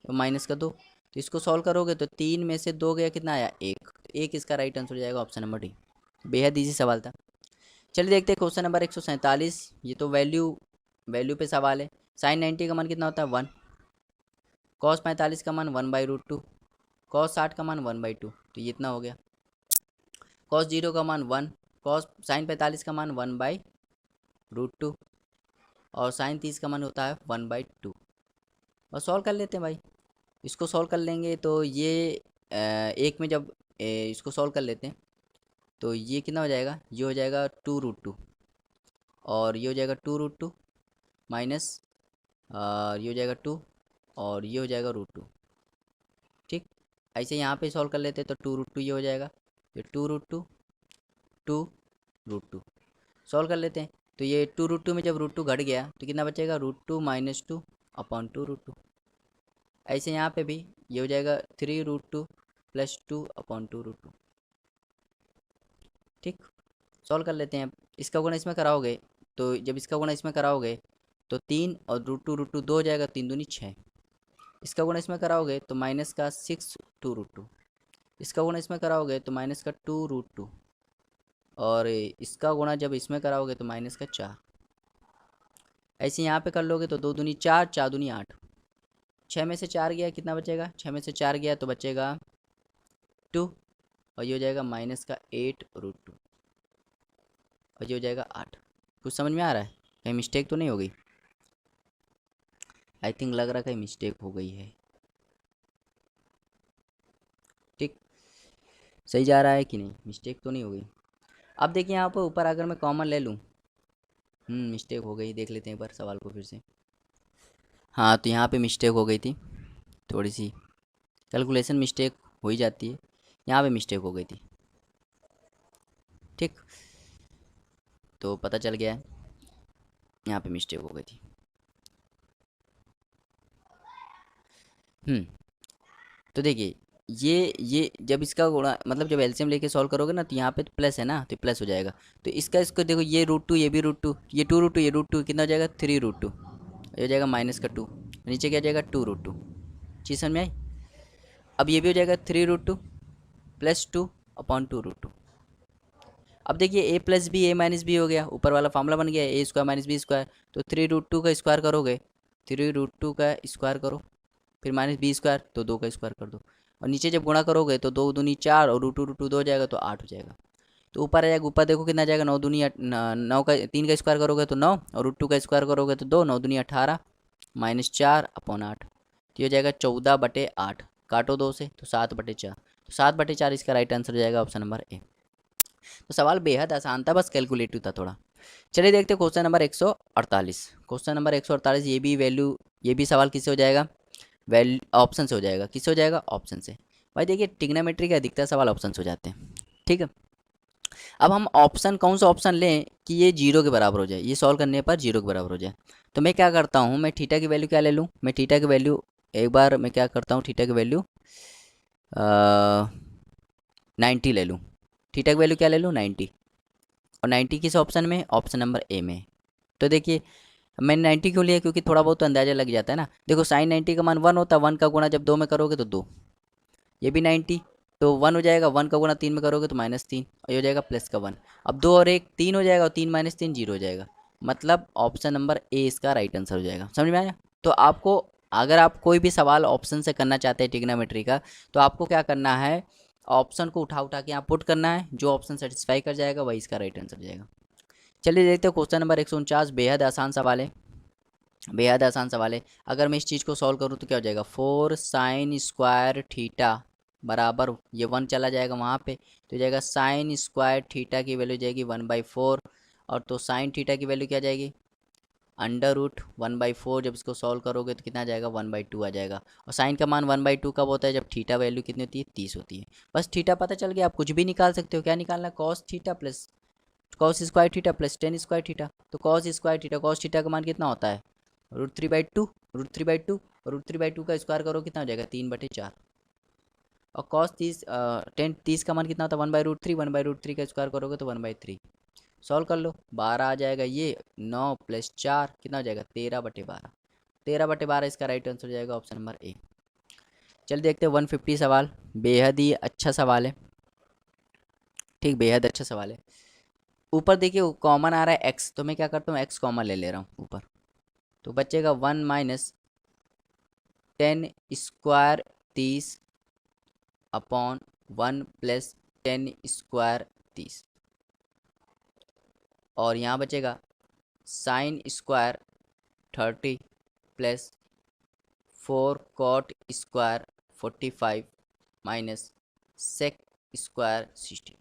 तो माइनस का 2, तो इसको सॉल्व करोगे तो 3 में से 2 गया, कितना आया 1, तो 1 इसका राइट आंसर हो जाएगा ऑप्शन नंबर डी। बेहद ईजी सवाल था। चलिए देखते हैं क्वेश्चन नंबर 147। ये तो वैल्यू पे सवाल है। साइन 90 का मान कितना होता है 1, कॉस 45 का मान 1/√2, कॉस 60 का मान 1/2, तो ये इतना हो गया। कॉस 0 का मान 1, कॉस साइन 45 का मान 1/√2, और साइन 30 का मान होता है 1/2। और सॉल्व कर लेते हैं भाई, इसको सॉल्व कर लेंगे तो ये एक में जब इसको सॉल्व कर लेते हैं तो ये कितना हो जाएगा, ये हो जाएगा 2√2, और ये हो जाएगा 2√2 माइनस, ये हो जाएगा 2, और ये हो जाएगा √2, ठीक। ऐसे यहाँ पे सॉल्व कर लेते हैं तो 2√2 ये हो जाएगा, ये 2√2, 2√2 सॉल्व कर लेते हैं। तो ये 2√2 में जब √2 घट गया तो कितना बचेगा, √2 - 2 अपॉन 2√2। ऐसे यहाँ पे भी ये हो जाएगा 3√2 + 2 अपॉन 2√2, ठीक। सॉल्व कर लेते हैं। इसका गुणा इसमें कराओगे, तो जब इसका गुणा इसमें कराओगे तो 3 और √2 2 हो जाएगा, 3 दूनी 6। इसका गुणा इसमें कराओगे तो माइनस का 6 2√2, इसका गुणा इसमें कराओगे तो माइनस का 2√2, और इसका गुणा जब इसमें कराओगे तो माइनस का 4। ऐसे यहाँ पे कर लोगे तो 2 दूनी 4, 4 दूनी 8, 6 में से 4 गया, कितना बचेगा, 6 में से 4 गया तो बचेगा 2, और ये हो जाएगा -8√2, और ये हो जाएगा 8। कुछ समझ में आ रहा है, कहीं मिस्टेक तो नहीं हो गई? आई थिंक लग रहा है कहीं मिस्टेक हो गई है, ठीक। सही जा रहा है कि नहीं, मिस्टेक तो नहीं हो गई? अब देखिए यहाँ पर ऊपर अगर मैं कॉमन ले लूँ, मिस्टेक हो गई, देख लेते हैं एक बार सवाल को फिर से। हाँ, तो यहाँ पे मिस्टेक हो गई थी, थोड़ी सी कैलकुलेशन मिस्टेक हो ही जाती है, यहाँ पे मिस्टेक हो गई थी, ठीक। तो पता चल गया है यहाँ पे मिस्टेक हो गई थी। तो देखिए ये जब इसका गुणा मतलब जब एलसीएम लेके सॉल्व करोगे ना, तो यहाँ पे तो प्लस है ना, तो प्लस हो जाएगा। तो इसको देखो, ये √2, ये भी √2, ये 2√2, ये √2, कितना हो जाएगा 3√2, ये हो जाएगा माइनस का 2, नीचे क्या जाएगा 2√2। चीज़ समझ में आई? अब ये भी हो जाएगा 3√2 + 2 अपॉन 2√2। अब देखिए a + b a - b हो गया, ऊपर वाला फार्मूला बन गया a² - b², तो 3√2 का स्क्वायर करोगे, 3√2 का स्क्वायर करो, फिर -b² तो 2 का स्क्वायर कर दो, और नीचे जब गुणा करोगे तो 2 दूनी 4 और रूट टू 2 हो जाएगा तो 8 हो जाएगा। तो ऊपर आ जाएगा, ऊपर देखो कितना जाएगा, 9 दूनी 9 का 3 का स्क्वायर करोगे तो 9, और रूट 2 का स्क्वायर करोगे तो 2, 9 दूनी 18 -4/8, तो ये हो जाएगा 14/8। काटो 2 से तो 7/4, तो 7/4 इसका राइट आंसर हो जाएगा ऑप्शन नंबर ए। तो सवाल बेहद आसान था, बस कैलकुलेटिव था थोड़ा। चलिए देखते हैं क्वेश्चन नंबर 148। क्वेश्चन नंबर 148, ये भी वैल्यू, ये भी सवाल किससे हो जाएगा, वैल्यू ऑप्शन से हो जाएगा। किससे हो जाएगा, ऑप्शन से। भाई देखिए ट्रिग्नोमेट्री के अधिकतर सवाल ऑप्शन से हो जाते हैं, ठीक है। अब हम ऑप्शन, कौन सा ऑप्शन लें कि ये 0 के बराबर हो जाए, ये सॉल्व करने पर 0 के बराबर हो जाए। तो मैं क्या करता हूँ, मैं थीटा की वैल्यू क्या ले लूँ, मैं थीटा की वैल्यू एक बार मैं क्या करता हूँ, थीटा की वैल्यू 90 ले लूँ। थीटा की वैल्यू क्या ले लूँ, 90, और 90 किस ऑप्शन में, ऑप्शन नंबर ए में। तो देखिए मैंने 90 क्यों लिया, क्योंकि थोड़ा बहुत तो अंदाजा लग जाता है ना। देखो साइन 90 का मान 1 होता है, 1 का गुणा जब 2 में करोगे तो 2, ये भी 90 तो 1 हो जाएगा, 1 का गुणा 3 में करोगे तो -3, और ये हो जाएगा प्लस का 1। अब 2 और 1 3 हो जाएगा, और 3 -3 0 हो जाएगा। मतलब ऑप्शन नंबर ए इसका राइट आंसर हो जाएगा। समझ में आया। तो आपको, अगर आप कोई भी सवाल ऑप्शन से करना चाहते हैं ट्रिग्नोमेट्री का, तो आपको क्या करना है, ऑप्शन को उठा उठा के यहाँ पुट करना है, जो ऑप्शन सेटिस्फाई कर जाएगा वही इसका राइट आंसर हो जाएगा। चलिए देखते हैं क्वेश्चन नंबर 149, बेहद आसान सवाल है, बेहद आसान सवाल है। अगर मैं इस चीज़ को सॉल्व करूँ तो क्या हो जाएगा, 4 sin स्क्वायर थीटा बराबर, ये 1 चला जाएगा वहाँ पे, तो हो जाएगा sin स्क्वायर थीटा की वैल्यू जाएगी 1/4, और तो sin थीटा की वैल्यू क्या जाएगी, √1/4। जब इसको सॉल्व करोगे तो कितना आ जाएगा, 1/2 आ जाएगा। और साइन का मान 1/2 कब होता है, जब थीटा वैल्यू कितनी होती है, 30 होती है। बस थीटा पता चल गया, आप कुछ भी निकाल सकते हो। क्या निकालना है, cos theta plus cos square theta plus tan square theta. तो cos square theta, cos theta का मान कितना होता है, √3/2, √3/2, और √3/2 का स्क्वायर करो कितना हो जाएगा, 3/4। और cos 30 tan 30 का मान कितना होता है, 1/√3, 1/√3 का स्क्वायर करोगे तो 1/3। सॉल्व कर लो, 12 आ जाएगा, ये 9 + 4 कितना हो जाएगा, 13/12। 13/12 इसका राइट आंसर हो जाएगा ऑप्शन नंबर ए। चलिए देखते हैं 150 सवाल, बेहद ही अच्छा सवाल है, ठीक, बेहद अच्छा सवाल है। ऊपर देखिए कॉमन आ रहा है x, तो मैं क्या करता हूँ, x कॉमन ले रहा हूँ ऊपर, तो बचेगा 1 - tan स्क्वायर 30/1 + tan स्क्वायर 30, और यहाँ बचेगा sin square 30 + 4 cot square 45 - sec square 60।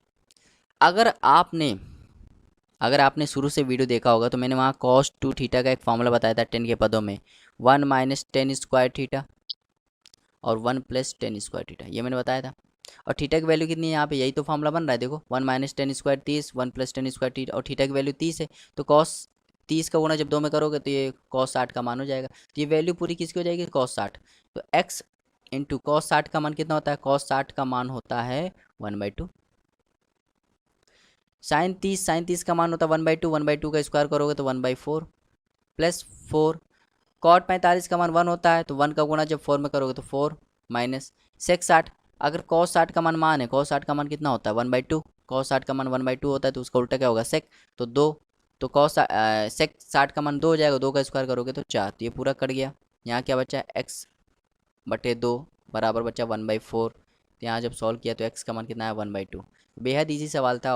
अगर आपने शुरू से वीडियो देखा होगा तो मैंने वहाँ cos 2 थीटा का एक फॉर्मूला बताया था 10 के पदों में, 1 - tan स्क्वायर थीटा और 1 + tan स्क्वायर थीटा, ये मैंने बताया था। और थीटा की वैल्यू कितनी है यहाँ पे, यही तो फॉर्मूला बन रहा है। देखो 1 - tan square 30, 1 + tan square theta, और थीटा की वैल्यू 30 है, तो cos 30 का गुणा जब 2 में करोगे तो ये cos 60 का मान हो जाएगा। तो ये वैल्यू पूरी किसकी हो जाएगी, cos 60। तो x इंटू cos 60 का मान कितना होता है, cos 60 का मान होता है 1/2। sin 30 का मान होता है 1/2, 1/2 का स्क्वायर करोगे तो 1/4 + 4। cot 45 का मान 1 होता है, तो 1 का गुणा जब 4 में करोगे तो 4 माइनस sec 60। अगर cos 60 का मान है, cos 60 का मान कितना होता है, 1/2। cos 60 का मान 1/2 होता है, तो उसका उल्टा क्या होगा, sec, तो 2। तो sec 60 का मान 2 हो जाएगा, 2 का स्क्वायर करोगे तो 4, तो ये पूरा कट गया। यहाँ क्या बचा, x/2 बराबर बचा 1/4। तो यहाँ जब सॉल्व किया तो x का मान कितना है, 1/2। बेहद ईजी सवाल था।